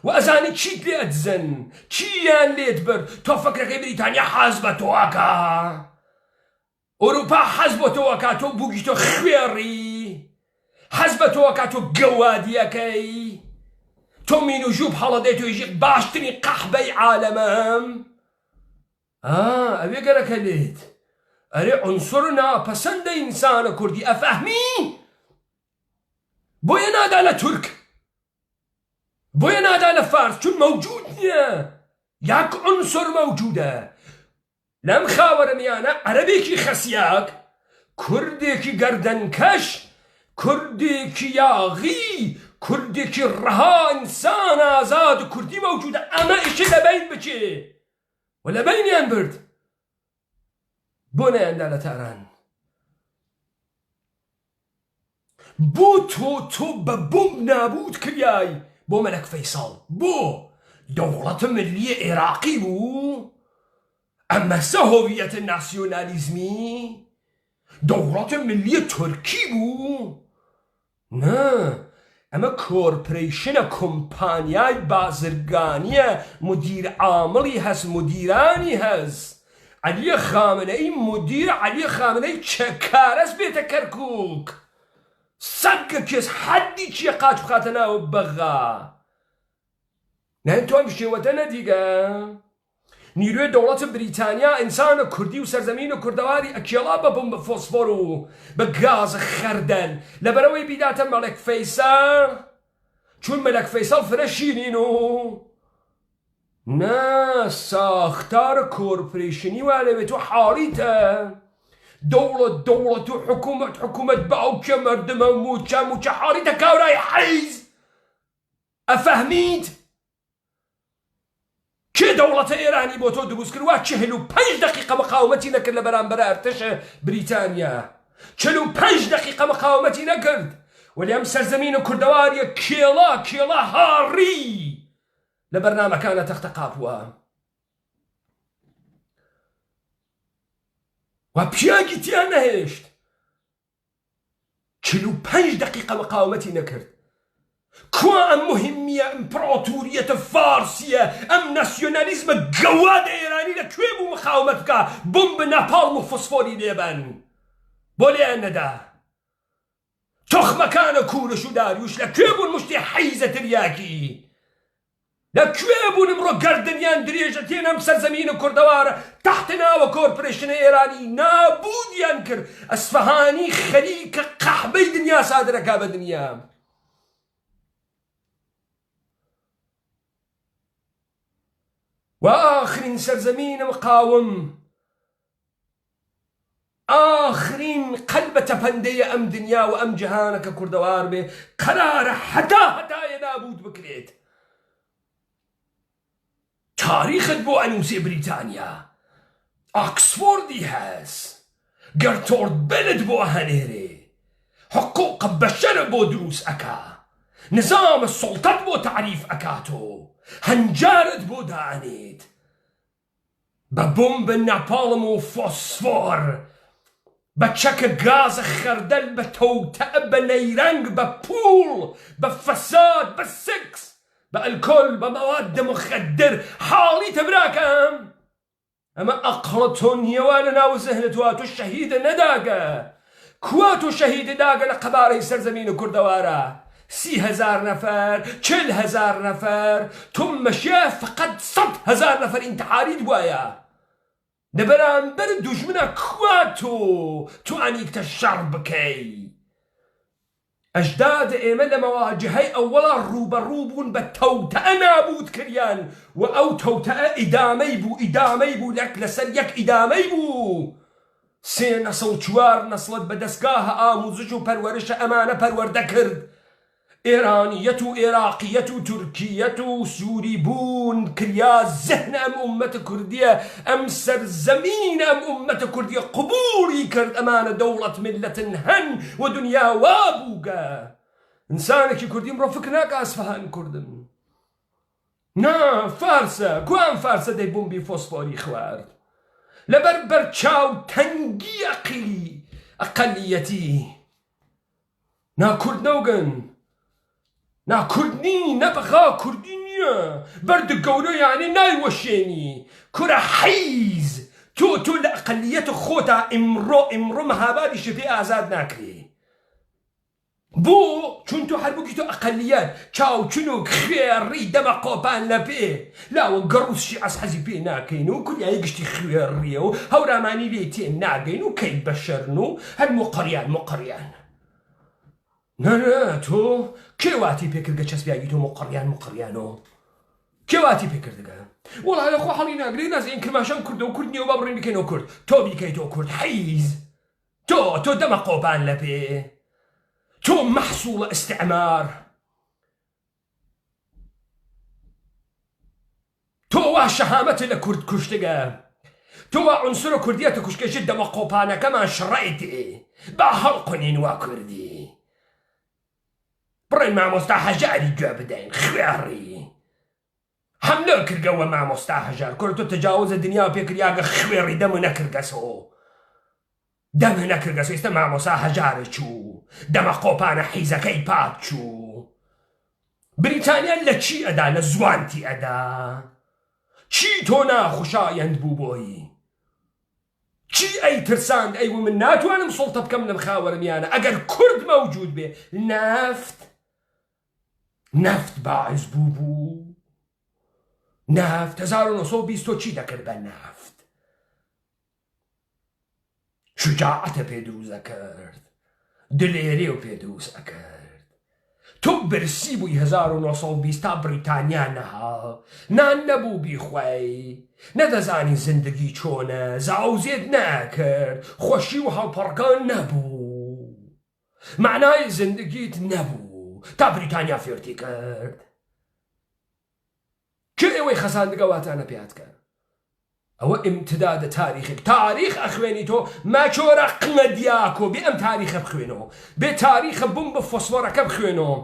و ئەزانی چیت لێ ئەدزن چییان لێت برد تۆ فەکرەکەی بریتانیا حەز بە تۆوەکە ئەوروپا حەز بۆ تۆوەکە تۆ بووگی تۆ خوێڕی حەز بە تۆوەکە تۆ گەوادیەکەی تۆ مین و ژووب هەڵەدەی تۆیژی باشترین قەحبەی عالەمەم ئەوێ گەرەکە لێت ئەرێ عنسر ناپەسەندە ئینسانە کوردی ئەفەهمی بۆیە نادا لە تورک بۆیە نادا لە فارس چون مەوجود نییە یاک عنسر مەوجودە لەم خاوەرەمیانە عەرەبێکی خەسیاک کوردێکی گەردەنکەش کوردێکی یاغی کوردێکی ڕەها ئینسان ئازاد و کوردی مەوجودە ئەمە ئیشە لەبین بچێ و لەبینیان برد بۆ نەیاندا لە تاران بۆ تۆ بە بۆم نابود کریای بۆ مەلەک فەیساڵ بۆ دەوڵەتە ملیە عێراقی بوو ئەمەسە هۆویەتە ناسیۆنالیزمی دەوڵەتە ملیە تورکی بوو نا ئەمە کۆرپۆرەیشنە کۆمپانیای بازرگانیە مدیر عامڵی هەست مدیرانی هەست عەلیە خامنەی مدیر عەلیە خامنەی چەکارەس بێتە کەرکووک سەگە کێس حەدی چیە قاچ بخاتە ناو بەغا نەن تۆ ئەم شێوەتە نەدیگە نیروی دەوڵەتە بریتانیا ئینسانە کوردی و سەرزەمینە کوردەواری ئەکێڵا بە بۆمبە فۆسفۆر و بە گازە خەردەل لەبەرەوەی بیداتە مەلەک فەیساڵ چون مەلەک فەیساڵ فرە شیرین و نا ساختارە کۆرپۆرەیشنی وا لەوێت و حاڵیتە دەوڵەت و حکومەت باوکە مەردمە موچە حاڵیتە کاورای حەیز ئەفەهمیت کێ دەوڵەتە ئێرانی بۆ تۆ دروست کردووە 45 دقیقە مقاومەتی نەکرد لە بەرامبەر ئەرتەشە بریتانیا 45 دقیقە مقاومەتی نەکرد وەلی ئەم سەرزەمینە کوردەواریە کێڵا هاڕی لە بەرنامەکانە تەختە قاپووە و پیاگی تیان نەهێشت 45 دقیقە مقاومەتی نەکرد کوا ئەم مهمیە ئیمپراتوریەتە فارسیە ئەم ناسیۆنالیزمە گەوادە ئێرانی لەکوێ بوو مقاومەت بکە بۆمب ناپاڵم و فۆسفۆری لێبەن بۆ لێیان نەدا تۆخمەکانە کوورش و داریوش لەکوێ بوون مشتی حەیزە تریاکی لەکوێ بوون ئەمڕۆ گەردنیان درێژە تێن ئەم سەرزەمینە کوردەوارە تەحت ناوە کۆرپۆرێشنە ئێرانی نابودیان کرد ئەسفەهانی خەریکە قەحبەی دنیا سادرەکا بە دنیا و ئاخرین سەرزەمینە مقاوم ئاخرین قەلبە تەپەندەیە ئەم دنیا و ئەم جیهانە کە کوردەوار بێ قەرارە هەتایە نابود بکرێت تاریخت بۆ ئەنووسێ بریتانیا ئاکسفۆردی هەس گەرتۆرد بێلت بۆ هەنێرێ حقوق بەشەرە بۆ دروست ئەکا نظامە سوڵتەت بۆ تعریف ئەکاتۆ هەنجارت بۆ دانێت بە بۆمب ناپاڵم و فۆسفۆر بە چەکە گازە خەردەل بە تەوتە بە نەیرەنگ بە پوڵ بە فەساد بە سکس بە ئەلکۆل بە مەواد مخەدر حاڵی تەبراکەم ئەمە ئەقڵە تۆ نیەوە لە ناو زەهنتوە تۆ شەهیدە نەداگە کوا تۆ شەهیدە داگە لە قەبارەی سەرزەمینە کوردەوارە 30,000 نەفەر 40,000 نەفەر تۆ مەشیە فقط 100,000 نەفەر ئینتحاریت وایە لە بەرامبەر دوژمنە کوا تۆ ئەنیکتە شەڕ بکەی ئەجداد ئێمە لە مەواجهەی ئەوەڵە ڕوبەڕوو بوون بە تەوتەئە نابود کردیان و ئەو تەوتەئە ئیدامەی بوو لەسەر یەک ئیدامەی بوو 3 نەسڵ 4 نەسڵت بە دەستگاهە ئاموزش و پەروەرشە ئەمانە پەروەردە کرد ئێرانیەت و عێراقیەت و تورکیەت و سووری بوون کریا زەهن ئەم ئومەتە کوردیە ئەم سەرزەمین ئەم ئومەتە کوردیە قبوڵی کرد ئەمانە دەوڵەت میلەتن هەن و دنیا وا بووگە ئینسانێکی کوردی ئەمڕۆ فکر ناکە ئەسفەهان کوردن نا فارسە کوان فارسە دەی بۆمبی فۆسفۆری خوارد لەبەر بەرچاو تەنگی ئەقەلیەتی نا کورد نەوگن نا کوردنی نەبغا کوردی نییە بەردە گەورە یعنی نایوەشێنی کورە حەیز تۆ لە ئەقەلیەتە خۆتا ئیمڕۆ مەهابادی شەپێ ئازاد ناکرێ بۆ چون تۆ هەربووکی تۆ ئەقەلیەت چاوچون و خوێڕی دەمە قۆپان لە پێ لاوە گەڕووسشی ئەس حەزی پێ ناکەین و کوریایی گشتی خوێڕیە و هەورامانی لێ تێ ناگەین و کەی بەشەرن و هەر مقڕیان نه تۆ کێواتی پێکردگە چەسبیاگی تۆ مقڕیانەوە کێواتی پێکردگە وەڵا لە خۆ هەڵی ناگرێ نازین کرماشان کوردە و کورد نیە و با بڕێن بکەینەوە کورد تۆ بیکەیتەوە کورد حەیز تۆ دەمە قۆپان لە پێ تۆ مەحسوڵە ئیستیعمار تۆ وا شەهامەتە لە کورد کوشتگە تۆ وا عنسرە کوردیەتە کوشکەشت دەمە قۆپانەکەمان شڕایتێ با هەڵقنین وا کوردی بڕێن مامۆستا هەژاری گوێ بدەین خوێڕی هەملە کردگەوە مامۆستا هەژار کورد تۆ تەجاوزە دنیا پێکریاگە خوێڕی دەمە نەکردگەسەوە دەمە نەکردگەسەوە ئێستا مامۆستا هەژارە چوو دەمە قۆپانە حیزەکەی پاک چوو بریتانیا لە چی ئەدا لە زوانتی ئەدا چی تۆ ناخوشایەند بوو بۆی چی ئەی ترساند ئەی من ناتوانم سڵتە بکەم لەم خاوەرمیانە ئەگەر کورد مەوجود بێ نەفت باعث بوو نەفت 1920 چی دەکرد بە نەفت شجاعەتە پێ دروست ئەکرد دلێرێ و پێ دروست ئەکرد تۆ برسی بووی 1920 تا بریتانیا نەها نان نەبوو بیخوای نەدەزانی زندگی چۆنە زاوزێت ناکرد خۆشی و هەڵپەڕکان نەبوو معنای زندگیت نەبوو تا بریتانیا فێرتی کرد کێ ئەوەی خەساندگەواتانە پێاتکە ئەوە ئیمتداد تاریخێک تاریخ ئەخوێنی تۆ ماچۆرە قمە دیاکۆ بێ ئەم تاریخە بخوێنەوە بێ تاریخە بووم بە فۆسفۆرەکە بخوێنەوە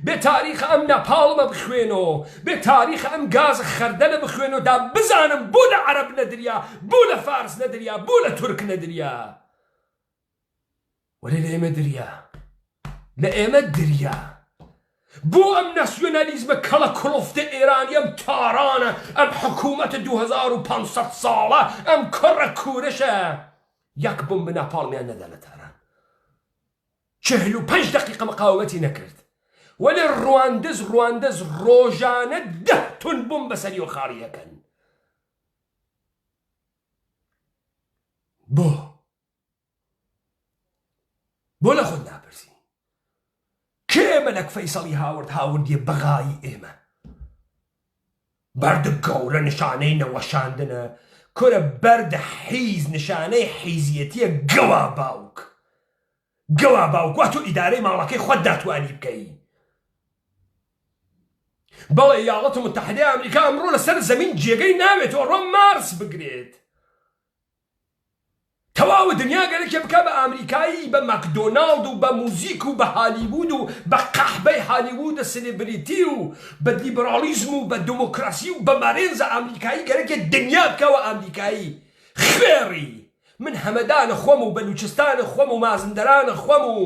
بێ تاریخە ئەم نەپاڵمە بخوێنەوە بێ تاریخە ئەم گازە خەردەلە بخوێنەوە دا بزانم بوو لە عەرەب نەدریا بوو لە فارس نەدریا بوو لە تورک نەدریا وەلێ لە ئێمە دریا لە ئێمە دریا بۆ ئەم ناسیۆنالیزمە کەڵە کڵفتە ئێرانی ئەم تارانە ئەم حکوومەتە 2500 ساڵە ئەم کوڕە کوورشە یەک بم بە ناپاڵمیان نەدا لە تاران 45 دقیقە مقاومەتی نەکرد وەلێ ڕواندز ڕۆژانە 10 تون بم بەسەری و خاڕیەکەن بۆ لە خۆت ناپرسی کێ مەلەک فەیسەڵی هاوردیە بەغایی ئێمە بەردە گەورە نیشانەی نەوەشاندنە کورە بەردە حیز نیشانەی حیزیەتیە گەوا باوک وا تۆ ئیدارەی ماڵەکەی خۆت داتوانی بکەی بەڵێ یاڵەتە متحدەی ئەمریکا ئەمڕۆ لەسەر زەمین جێگەی ناوێتەوە ڕۆ مارس بگرێت تەواو دنیا گەرەکێ بکە بە ئامریکایی بە مەکدۆناڵد و بە موزیک و بە هالیوود و بە قەحبەی هالیوودە سلێبریتی و بە لیبرالیزم و بە دموکراسی و بە مەرێنزە ئامریکایی گەرەکێ دنیا بکەوە ئامریکایی خوێڕی من هەمەدانە خۆم و بەلوچستانە خۆم و مازندەرانە خۆم و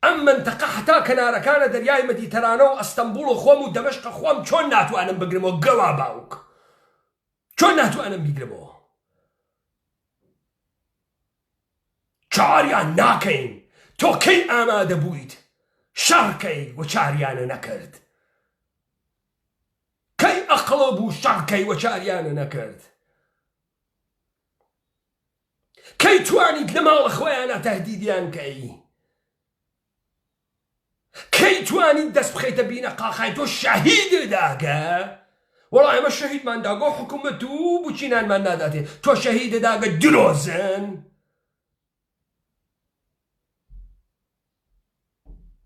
ئەم منتەقە حتا کەنارەکانە دەریای مەدیتەرانە و ئەستەمبوڵ و خۆم و دەمەشقە خۆم چۆن ناتوانم بگرمەوە گەوا باوک چۆن ناتوانم بیگرمەوە چاریان ناکەین تۆ کەی ئامادە بوویت شەڕکەی و چاریانە نەکرد کەی ئەقڵە بوو شەڕکەی و چاریانە نەکرد کەی توانیت لە ماڵە خۆیانە تەهدیدیان کەی کەی توانیت دەست بخەیتە بینە قاقای تۆ شەهیدە داگە وەڵا ئێمە شەهیدمان داگە حکومەت و بچینانمان ناداتێ تۆ شەهیدە داگە درۆزن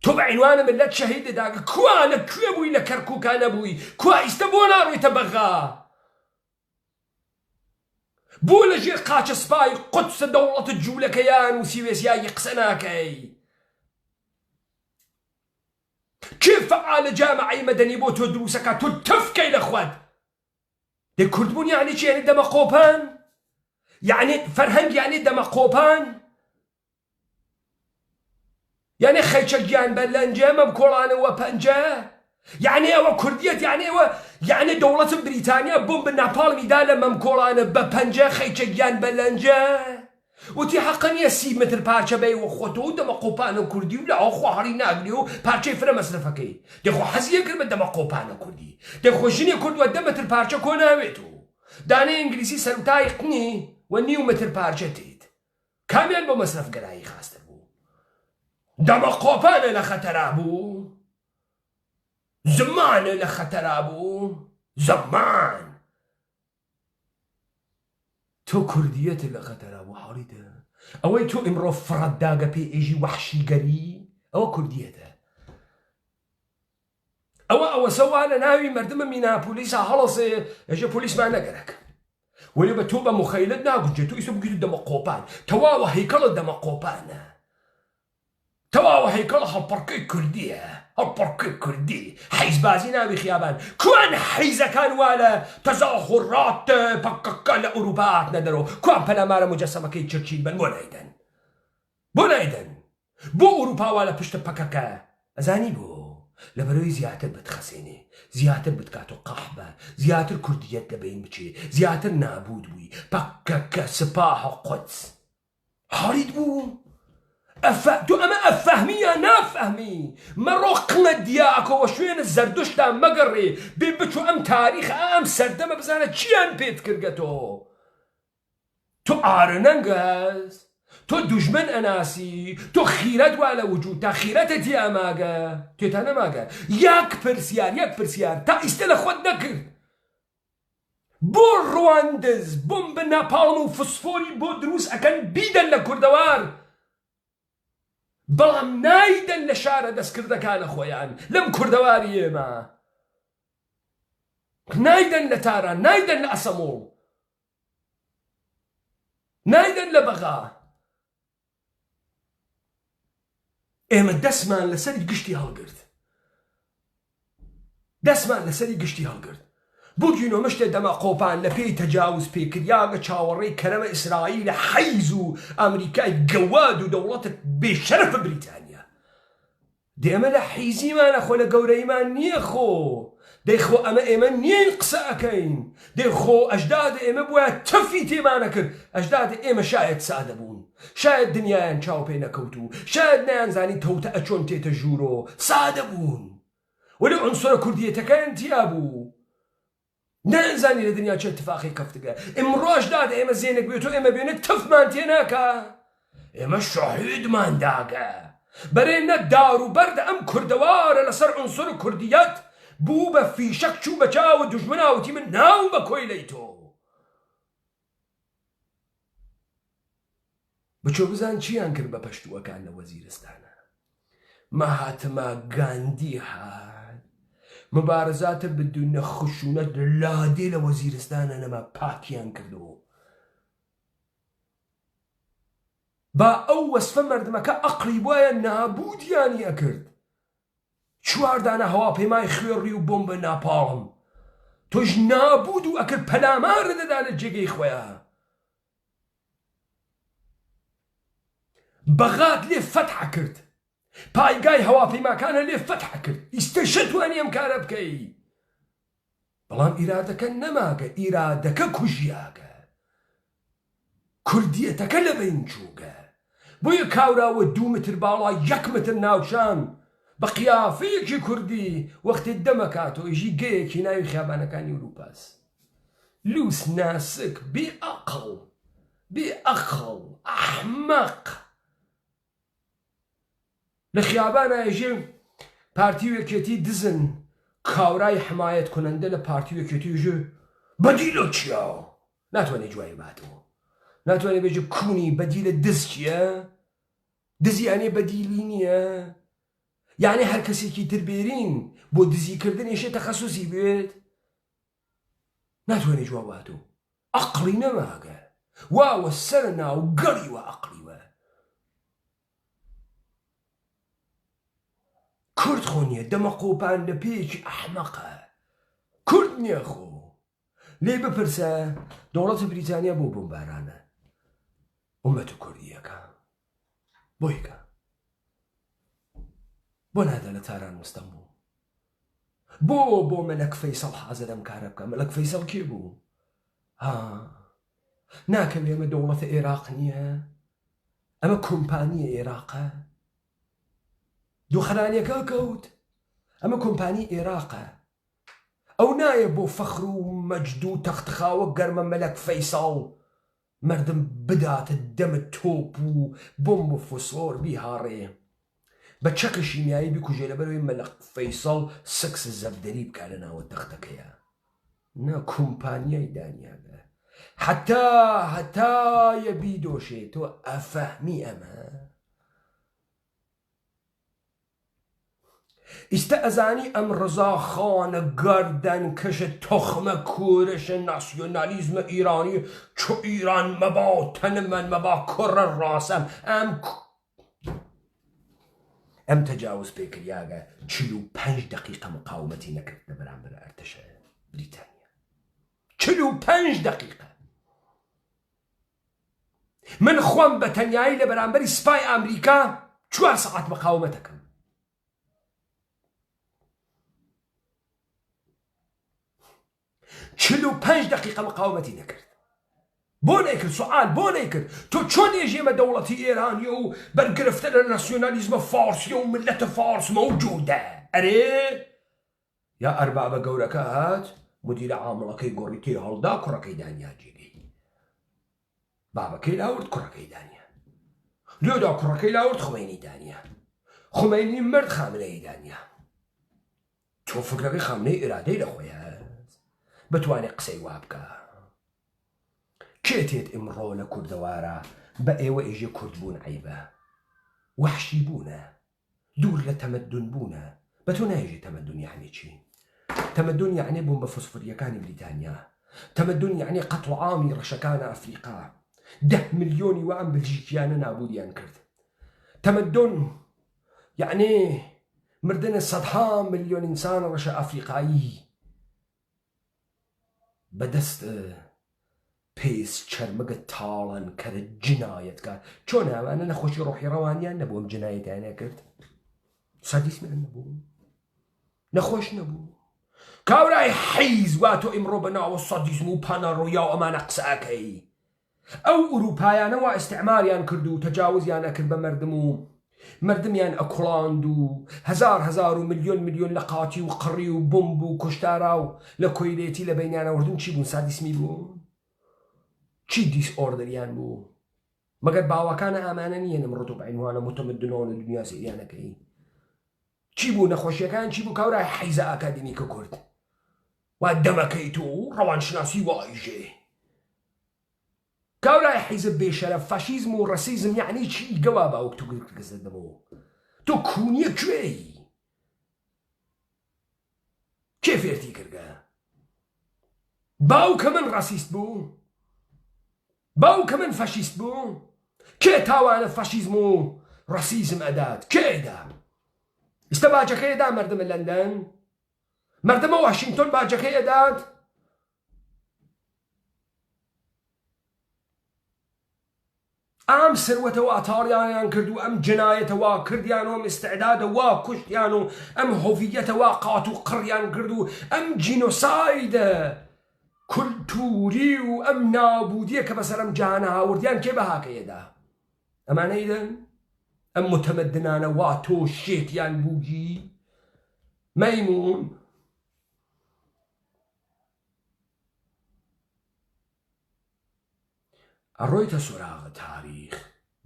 تۆ بە عینوانە ملەت شەهیدە داگە کوا لەکوێ بووی لە کەرکووکانە بووی کوا ئیستە بۆ ناڕۆیتە بەغا بۆ لەژێر قاچە سپای قودسە دەوڵەتە جوولەکەیان و سیوێسیایی قسە ناکەی کێ فەعالە جامەعەی مەدەنی بۆ تۆ دروستەکە تۆ تفکەی لە خۆت دێ کوردبوون یعنی چی یعنی دەمە قۆپان یعنی فەرهەنگ یعنی دەمە قۆپان یعنی خەیچە گیان بەلەنجە مەم کۆڵانەوە پەنجە یعنی ئەوە کوردیەت یعنی ئەوە یعنی دەوڵەتم بریتانیا بۆم بە ناپاڵمیدا لە مەم کۆڵانە بە پەنجە خەیچە گیان بەلەنجە وتی حەقە نییە 30 متر پارچە بەی و خۆتۆ و دەمە قۆپانە کوردی و لە ئەو خواهڕی ناگری و پارچەی فرە مەسرفەکەی دەخۆ حەزیە کرد بە دەمە قۆپانە کوردی دەخۆ ژنێ کوردوە 10 متر پارچە کۆ ناوێت و دانەی ئینگلیسی سەرتای قنی و 9 متر پارچە تێت کامیان بۆ مەسرفگەرایی خاستە بوو دەمە قۆپانە لە خەتەرا بوو زمانە لە خەتەرا بوو زەمان تۆ کوردیەتە لە خەتەرا بوو حاڵیتە ئەوەی تۆ ئیمڕۆ فڕەت داگە پێی ئێژی وەحشیگەری ئەوە کوردیەتە ئەوە سەوا لە ناوی مردمە میناپۆلیسا هەڵەسێ ئەژە پۆلیسمان نەگەرەکە وەلی بە تۆ بە مخەیلت ناگونجێت تۆ ئیسە بگیرت دەمە قۆپان تەواوە هەیکەڵت دەمە قۆپانە تەواوە هەیکەڵ هەڵپەڕکەی کوردیە هەڵپەڕکەی کوردی حەیزبازی ناوی خیابان کوان حەیزەکان وا لە تەزاحورات پەکەکە لە ئوروپا هاتنە دەرەوە کوان پەلامارە مجەسەمەکەی چرچیل بن بۆ نایدەن بۆ ئوروپا وا لە پشتە پەکەکە ئەزانی بۆ لەبەرەوەی زیاتر بتخەسێنێ زیاتر بتکاتۆ قەحبە زیاتر کوردیەت لەبین بچێ زیاتر نابود بووی پەکەکە سپاهە قودس حاڵیت بوو تۆ ئەمە ئەفەهمی یا نافەهمی مەڕۆ قمە دیاکەوە شوێنە زەردوشتا مەگەڕێ بێ بچۆ ئەم تاریخ ئەم سەردەمە بزانە چیان پێت کردگەتۆ تۆ ئارەنەنگەز تۆ دوژمن ئەناسی تۆ خیرەت وا لە وجود تا خیرەتەتی ئەماگە تێتا نەماگە یەک پرسیار تا ئیستە لە خۆت نەکرد بۆ ڕواندز بۆم بە ناپاڵم و فسفۆری بۆ دروست ئەکەن بیدەن لە کوردەوار بەڵام نایدەن لە شارە دەستکردەکانە خۆیان لەم کوردەواری ئێمە نايدن لە تاران، نايدن لە ئەسەمۆڵ، نايدن لە بەغا. ئێمە دەستمان لەسەری گشتی هەڵگرت، دەستمان لەسەری گشتی هەڵگرت. بووگینۆمە شتێ دەما قۆپان لە پێی تەجاوز پێکردیاگە چاوەڕێی کەرەمە ئیسرائیل لە حەیز و ئەمریکای گەواد و دەوڵەتە بێشەرەفە بریتانیا. دێمە لە حیزیمانە خۆ لە گەورەیمان نییە خۆ، دەیخۆ ئەمە ئێمە نیین قسە ئەەکەین، دەیخۆ ئەجدادە ئێمە بووە تەفی تێمانە کرد. ئەجدادە ئێمە شاید سادە بوون، شاید دنیایان چاو پێ نەکەوت و شاید نەیانزانی تەوتە ئەچۆن تێتە ژوورۆ، سادە بوون وەلی عنسورە کوردیەتەکەیان تیا بوو، نەیانزانی لە دنیا چه اتفاقی کەفتگە. ئێمڕۆ ئەجدادە ئێمە زێنێک بێتەوە ئێمە بێنێت تەفمان تێ ناکە، ئێمە شەهیدمان داگە بەرێنە دار و بەردە ئەم کوردەوارە لەسەر عنسوور کوردیەت بوو بە فیشەک چوو بە چاوە دوژمناوتی من ناو بە کۆی لەی تۆ. بچۆ بزان چیان کرد بە پەشتووەکان لە وەزیرستانە. مەهاتما گاندی هات مبارزاتە بدونە خشونەت لادێ لە وەزیرستانە نەما پاکیان کردو. با ئەو وەسفە مەردمەکە ئەقلی وایە نابودیانی ئەکرد. چواردانە هەواپەیمای خوێڕی و بۆمبە ناپاڵم تۆش نابود و ئەکرد پەلامارە دەدا لە جێگەی خۆیان. بەغات لێ فەتح کرد، پایگای هەواپەیماکانە لێ فەتح کرد، ئیستەشە توانی ئەم کارە بکەی. بەڵام ئیرادەکە نەماگە، ئیرادەکە کوژیاگە، کوردیەتەکە لە بین چووگە. بۆیە کاوراوە 2 متر باڵا 1 متر ناوشان بە قیافەیەکی کوردی وەختی دەمەکاتەوە ئیژی گەیەکی ناوی خیابانەکانی ئوروپاس. لوس ناسک بێئەقڵ، بێئەقڵ، ئەحمەق لە خیابانە ئێژێ پارتی وەکێتی دزن کاورای حمایەت کنەندە لە پارتی وەکێتی ژێ بەدیلۆ چیە؟ ناتوانێ جوای باتەوە، ناتوانێ بێژە کونی بەدیلە دز چییە؟ دزیانێ بەدیلی نییە؟ یعنی هەر کەسێکی تربێرین بۆ دزیکردن ئێشێ تەخەسوسی بێت؟ ناتوانێ جواب باتەوە، ئەقڵی نەماگە، واوە سەر ناو گەڕی وە ئەقڵی وە. کورد خۆ نییە، دەمە قۆپان لە پێیەکی ئەحمەقە، کورد نییە خۆ. لێ بپرسە دەوڵەتە بریتانیا بۆ بۆمبارانە ئومەت کوردیەکە بۆیکە بۆ نادا لە تاران مستەمبوو، بۆ مەلەک فەیسەڵ حازر ئەم کارە بکە. مەلەک فەیسەڵ کێ بوو؟ ناکەوێ ئەمە دەوڵەتە عێراق نییە، ئەمە کۆمپانیە عێراقە، دووخەرانیەکە کەوت، ئەمە کۆمپانی عێراقە. ئەو نایە بۆ فەخر و مەجد و تەختخاوە گەرمە مەلەک فەیساڵ مردم بداتە دەمە تۆپ و بۆمب و فۆسفۆر بیهاڕێ بە چەکە شیمیایی بیکوژێ لەبەرەوەی مەلەک فەیساڵ سەکس زەبدەری بکا لە ناوە تەختەکەیە. نا کۆمپانیای دانیاگە هەتایە بیدۆشێ تۆ ئەفەهمی ئەمە. ئیستا ئەزانی ئەم ڕزاخانە گەردەن کەشە تۆخمە کورشە ناسیۆنالیزمە ئیرانی چۆ ئیران مەبا تەنمەن مەبا کوڕە ڕاستەم ئەم تەجاوز پێکریاگە 45 دقیقە مقاومەتی نەکرد لە بەرامبەر ئەرتەشە بریتانیا. 45 دقیقە من خۆم بە تەنیایی لە بەرامبەری سپای ئەمریکا 4 سەعات مقاومەتەکەم. 45 دقیقە مقاومەتی نەکرد. بۆ نەیکرد سوال بۆ نەیکرد تۆ چۆن ئێژێمە دەوڵەتی ئێرانیە و بەرگرفتە لە ناسیۆنالیزمە فارسیە و ملەتە فارس مەوجودە. ئەرێ یا ئەربابە گەورەکە هات مدیرە عامڵەکەی گۆڕی تێ هەڵدا کوڕەکەی دانیا جێگەی، بابەکەی لاورد کوڕەکەی دانیا، لێدا کوڕەکەی لاورد خومەینی دانیا، خومەینی مرد خامنەی دانیا. تۆ فکرەکەی خامنەی ئێرادەی لە خۆیە بتوانێت قسەی وا بکە. کێتێت ئمڕۆ لە کوردەوارە بە ئێوە ئێژێ کورد بوون عیبە، وەحشی بوونە، دوور لە تەمەدون بوونە. بە تۆ نایژێ تەمەدون یعنی چی؟ تەمەدون یعنی بووم بە فوسفوریەکانی بریتانیا، تەمەدون یعنی قەتڵ عامی ڕەشەکانە ئەفریقا، 10 ملیۆنی وە ئەم بلژیکیانە نابودیان کرد. تەمەدون یعنی مردنە سەدها ملیۆن ئینسان ڕەشە ئەفریقایی بەدەست پێس چەرمەگە تاڵان کەرە جنایەتکار. چۆن ئەوانە نەخۆشی ڕۆحی ڕەوانیان نەبووم جنایەتیانە کرد؟ سادیسمیان نەبوو، نەخۆش نەبوو. کاورای حیز واتۆ ئیمڕۆ بە ناوە سادیسم و پانەڕۆیا و ئەمانە قسەکەی. ئەو ئوروپایانەوە ئیستعماریان کرد و تەجاوزیان ئەکرد بە مردم و مردمیان ئەکوڵاند و هەزار و ملیۆن لە قاتی و قڕی و بۆمب و کوشتارا و لە کۆیلێتی لە بەینیانەوەردون چی بوون؟ سادیسمی بوون؟ چی دیس ئۆردەریان بوو؟ مەگەر باوەکانە ئامانە نییە ئەمڕۆ بە عینوانە متەمەدنەوە لە دنیا سەیریانەکەی. چی بوو؟ نەخۆشیەکان چی بوو؟ کاورای حیزە ئاکادمیکە کورد وا دەمەکەیت و ڕەوانشناسی وایژێ. کاورای حیزب بێشەرە فاشیزم و ڕەسیزم یعنی چی؟ گەوا باوک تو گرتگەزە دەمەوە تۆ کونیە کوێی؟ کێ فێرتی کردگە؟ باوکە من ڕەسیست بوو؟ باوکە من فاشیست بوو؟ کێ تاوانە فاشیزم و ڕەسیزم ئەدات؟ کێدا؟ ئێستا باجەکەی ئەدا مردمە لەندەن؟ مردمە واشنگتۆن باجەکەی ئەدات؟ ئەم سروەتەوە ئاتاڕیانیان کرد و ئەم جنایەتەوە کردیان و ئەم ئستعدادەوە کوشتیان و ئەم هۆڤیەتەوە قات و قڕیان کرد و ئەم جینۆسایدە کولتوری و ئەم نابودیە کە بەسەر ئەم جانە هاوردیان کێ بەهاکەیەدا؟ ئەمانەیدن؟ ئەم متەمەدنانە وا تۆ شێتیان بووگی؟ مەیمون ئەڕۆیتە سوراغە تاریخ،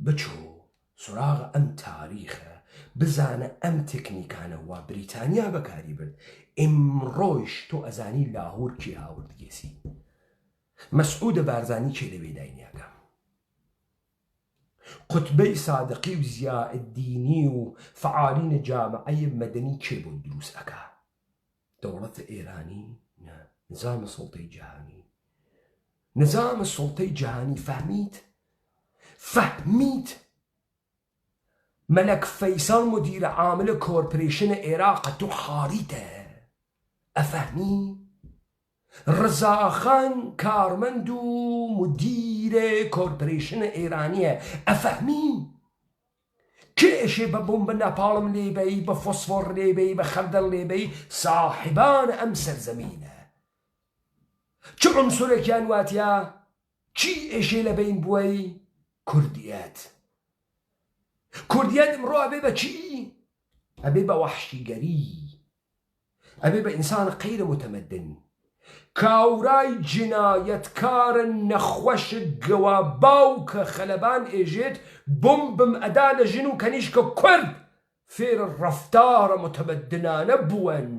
بچۆ سوراغە ئەم تاریخە، بزانە ئەم تکنیکانە وا بریتانیا بەکاری برد. ئیمڕۆیش تۆ ئەزانی لاهور کی هاوردگێسی؟ مەسعودە بارزانی کێ لەوێ داینیاگە؟ قوتبەی سادقی و زیائەددینی و فعالینە جامعەی مەدەنی کێ بۆ دروست ئەکا؟ دەوڵەتە ئێرانی؟ نە، نظامە سوڵتەی جیهانی. نظام سلطەی جیهانی فهمیت؟ فهمیت؟ مەلەک فەیساڵ مدیرە عاملە کۆرپۆرێشنە عێراقە تۆ حاریتە. ئەفەهمی؟ ڕزاخان کارمەند و مدیرە کۆرپۆرێشنە ئێرانیە. ئەفەهمی؟ کێشێ بە بۆمبە ناپاڵم لێبەی، بە فۆسفۆر لێبەی، بە خەردەڵ لێبەی ساحبانە ئەم سەرزەمینە. چ عنسورێکیان واتیا؟ چی ئێشێ لە بین بووەی؟ کوردیەت. کوردیەت ئمڕۆ ئەبێ بە چی؟ ئەبێ بە وەحشیگەری، ئەبێ بە ئینسان غەیرە متەمەدن، کاورای جنایەتکارە نەخۆشە گەوا باوکە خەلەبان ئێژێت بۆمبم ئەدا لە ژن و کەنیشکە کورد فێرە ڕەفتارە متەمەدنانە بوون.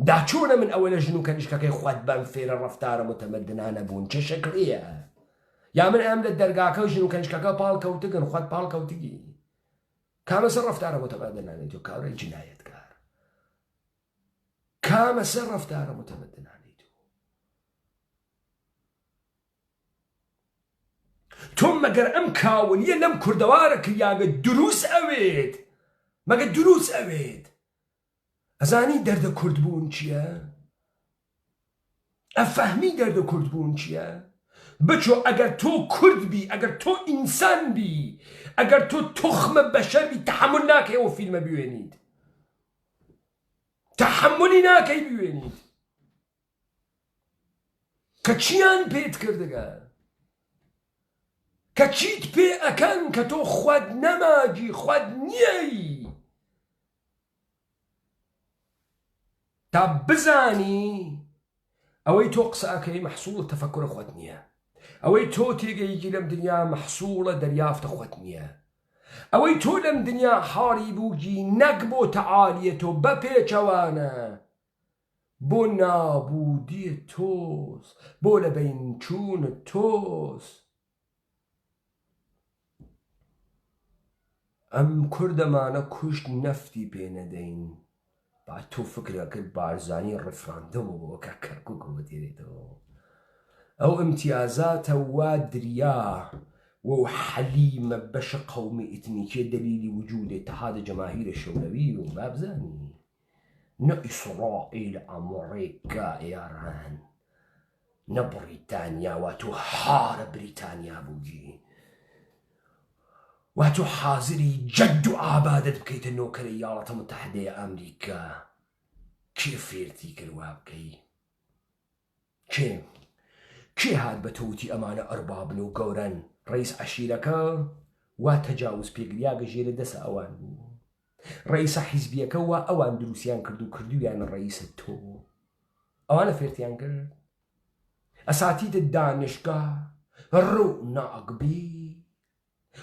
داچوونە من ئەوە لە ژن و کەنیشکەکەی خوات بەم فێرە ڕەفتارە متەمەدنانە بوون چه شەکڵیە؟ یا من ئەم لە دەرگاکە و ژن و کەنیشکەکە پاڵکەوتگن خوات پاڵکەوتگی؟ کامە سەر ڕەفتارە متەمەدنانەی تۆ کاورای جنایەتکار؟ کامە سەر ڕەفتارە متەمەدنانەی تۆ مەگەر ئەم کاولیە لەم کوردەوارە کریاگە دروست ئەوێت؟ مەگە دروست ئەوێت؟ ئەزانی دەردە کوردبوون چییە؟ ئەفەهمی دەردە کوردبوون چییە؟ بچۆ ئەگەر تۆ کورد بی، ئەگەر تۆ ئینسان بی، ئەگەر تۆ تخمە بەشەر بی، تەحمل ناکەی ئەوە فیلمە بوێنیت، تەحملی ناکەی بوێنیت کە چیان پێت کردگە، کە چیت پێ ئەکەن کە تۆ خواد نەماگی، خواد نییەی. تا بزانی ئەوەی تۆ قسە ئەکەی مەحسوڵە تەفەکوڕە خۆت نییە، ئەوەی تۆ تێگەیگی لەم دنیا مەحسوڵە دەریافتە خۆت نییە، ئەوەی تۆ لەم دنیا حاڵی بووگی نەک بۆ تەعالیە تۆ بە پێچەوانە بۆ نابودی تۆس، بۆ لە بینچوون تۆس. ئەم کوردەمانە کوشت نەفتی پێ نەدەین، بعد تۆ فکرە کرد بارزانی ڕفراندەمەوە بۆ کە کەرکووکەوە تێرێتەوە ئەو ئیمتیازاتە وا دریا و حەلیمە بەشە قەومی ئیتنیکێ دەلیلی وجودێ اتحاد جەماهیرە شەوروی و بابزانی نە ئیسرائیل ئەمریکا ئێران نە بریتانیا وا تۆ هارە بریتانیا بووی وا تۆ حازری جەد و ئابادت بکەیتە نۆکەرە یاڵەتە متحدەیە ئەمریکا کێ فێرتی کردوا بکەی کێ هات بە تۆوتی ئەمانە ئەربابن و گەورەن ڕئیس عەشیرەکە وا تەجاوز پێگریا گەژێرە دەسە ئەوان بوو ڕئیسە حیزبیەکە وا ئەوان دروستیان کرد و کردویانە ڕئیسە تۆ ئەوانە فێرتیان کرد ئەساتیدە دانشگا ڕوو ناگبی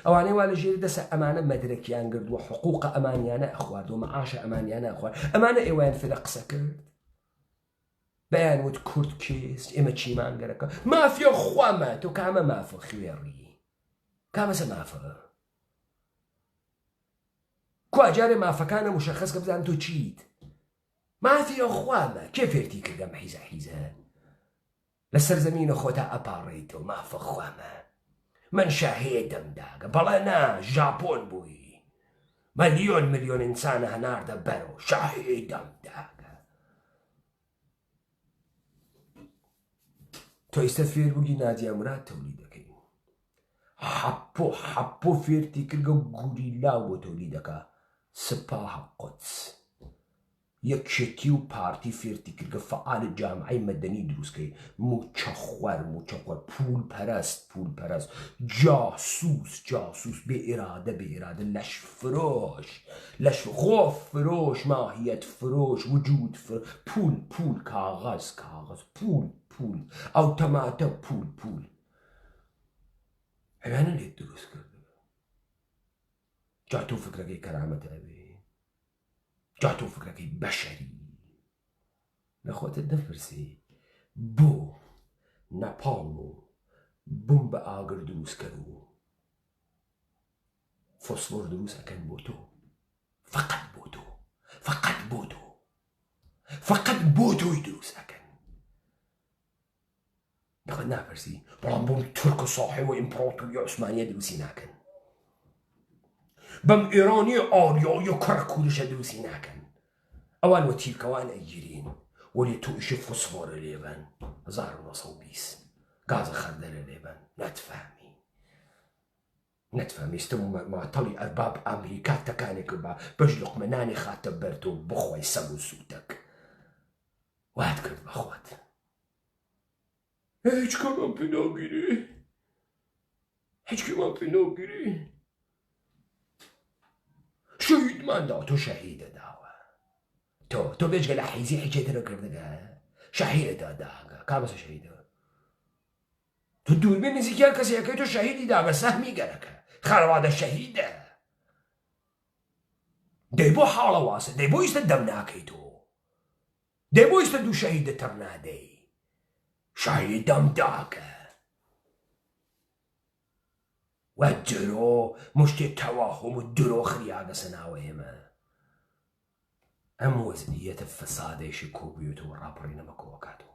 ئەوانەی وا لەژێر دەسە ئەمانە مەدرەکیان گردووە حقوقە ئەمانیانە ئەخوارد و مەعاشە ئەمانیانە ئەخوارد ئەمانە ئێوەیان فێرە قسە کرد بەیان وت کورد کێست ئێمە چیمان گەرەکە مافیە خوامە تۆ کامە مافە خوێڕی کامەسە مافە کوا جارێ مافەکانە مشەخەس کە بزان تۆ چیت مافیە خوامە کێ فێرتی کردەم حیزە لەسەر زەمینە خۆتا ئەپاڕێیتەوە مافە خوامە من شاهێدم داگە بەڵێ نا ژاپۆن بووی ملیۆن ئینسانە هەناردە بەرەوە شاهێدم داگە تۆ ئێستا فێر بووی نادیا مراد تەولی دەکەی حەپۆ فێرتی کردگە گوریلا بۆ تەولی دەکا سپاهە قودس یەکێتی و پارتی فێرتی کردگە فەعالە جامعەی مەدەنی دروستکەی موچەخوەر پول پەرست جاسوس بێ ئێرادە لەش خۆ فرۆش ماهیەت فرۆش وجود پول کاغەز پول ئەوتەماتە پول هەمانە لێت دروست کرد جا تۆ فکرەکەی کەرامەت ئەوێ جا تۆ فکرەکەی بەشەری لەخۆتت دەپرسی بۆ نەپاڵم و بوم بە ئاگر دروستکەر و فۆسفۆر دروست ئەکەن بۆ تۆ فەقەت بۆ تۆی دروست ئەکەن نەخۆت ناپرسی بەڵام بۆم تورک و ساحێ و ئیمپراتۆریە عوسمانیە دروستی ناکەن بەم ئێرانی ئاریایی و کەرەکوورشە دروستی ناکەن ئەوان وە تیرکەوان ئەگیرین وەلی تۆ ئیشی فۆسفۆرە لێبن 1920 گازە خەردەرە لێبن نەتفەهمی ستم ماتەڵی ئەرباب ئەمریکا تەکانێک بە بەش لقمەنانی خاتە بەرد و بخۆی سەم و سووتەک وات کرد بەخوات هیچ کەمان پێ ناگیری شەهیدمان داوە تۆ شەهیدە داوە تۆ بێجگە لە حیزی حیجێترە کردگە شەهیدە داگە کامەسە شەهیدە تۆ دووربێ نزیکیان کەسیەکەی تۆ شەهیدی داگە سەهمی گەرەکە خەڵەوادە شەهیدە دەی بۆ حاڵە واسە دەی بۆ ئیستە دەم ناکەی تۆ دەی بۆ ئیستە دوو شەهیدە تەڕ نادەی شەهیدەم داگە و درۆ مشتێ تەواهوم و درۆ خریاگە سەناوە ئێمە ئەم وەزنیەتە فەسادێشی کۆبیوتەوە ڕاپەڕینەمە کۆکاتەوە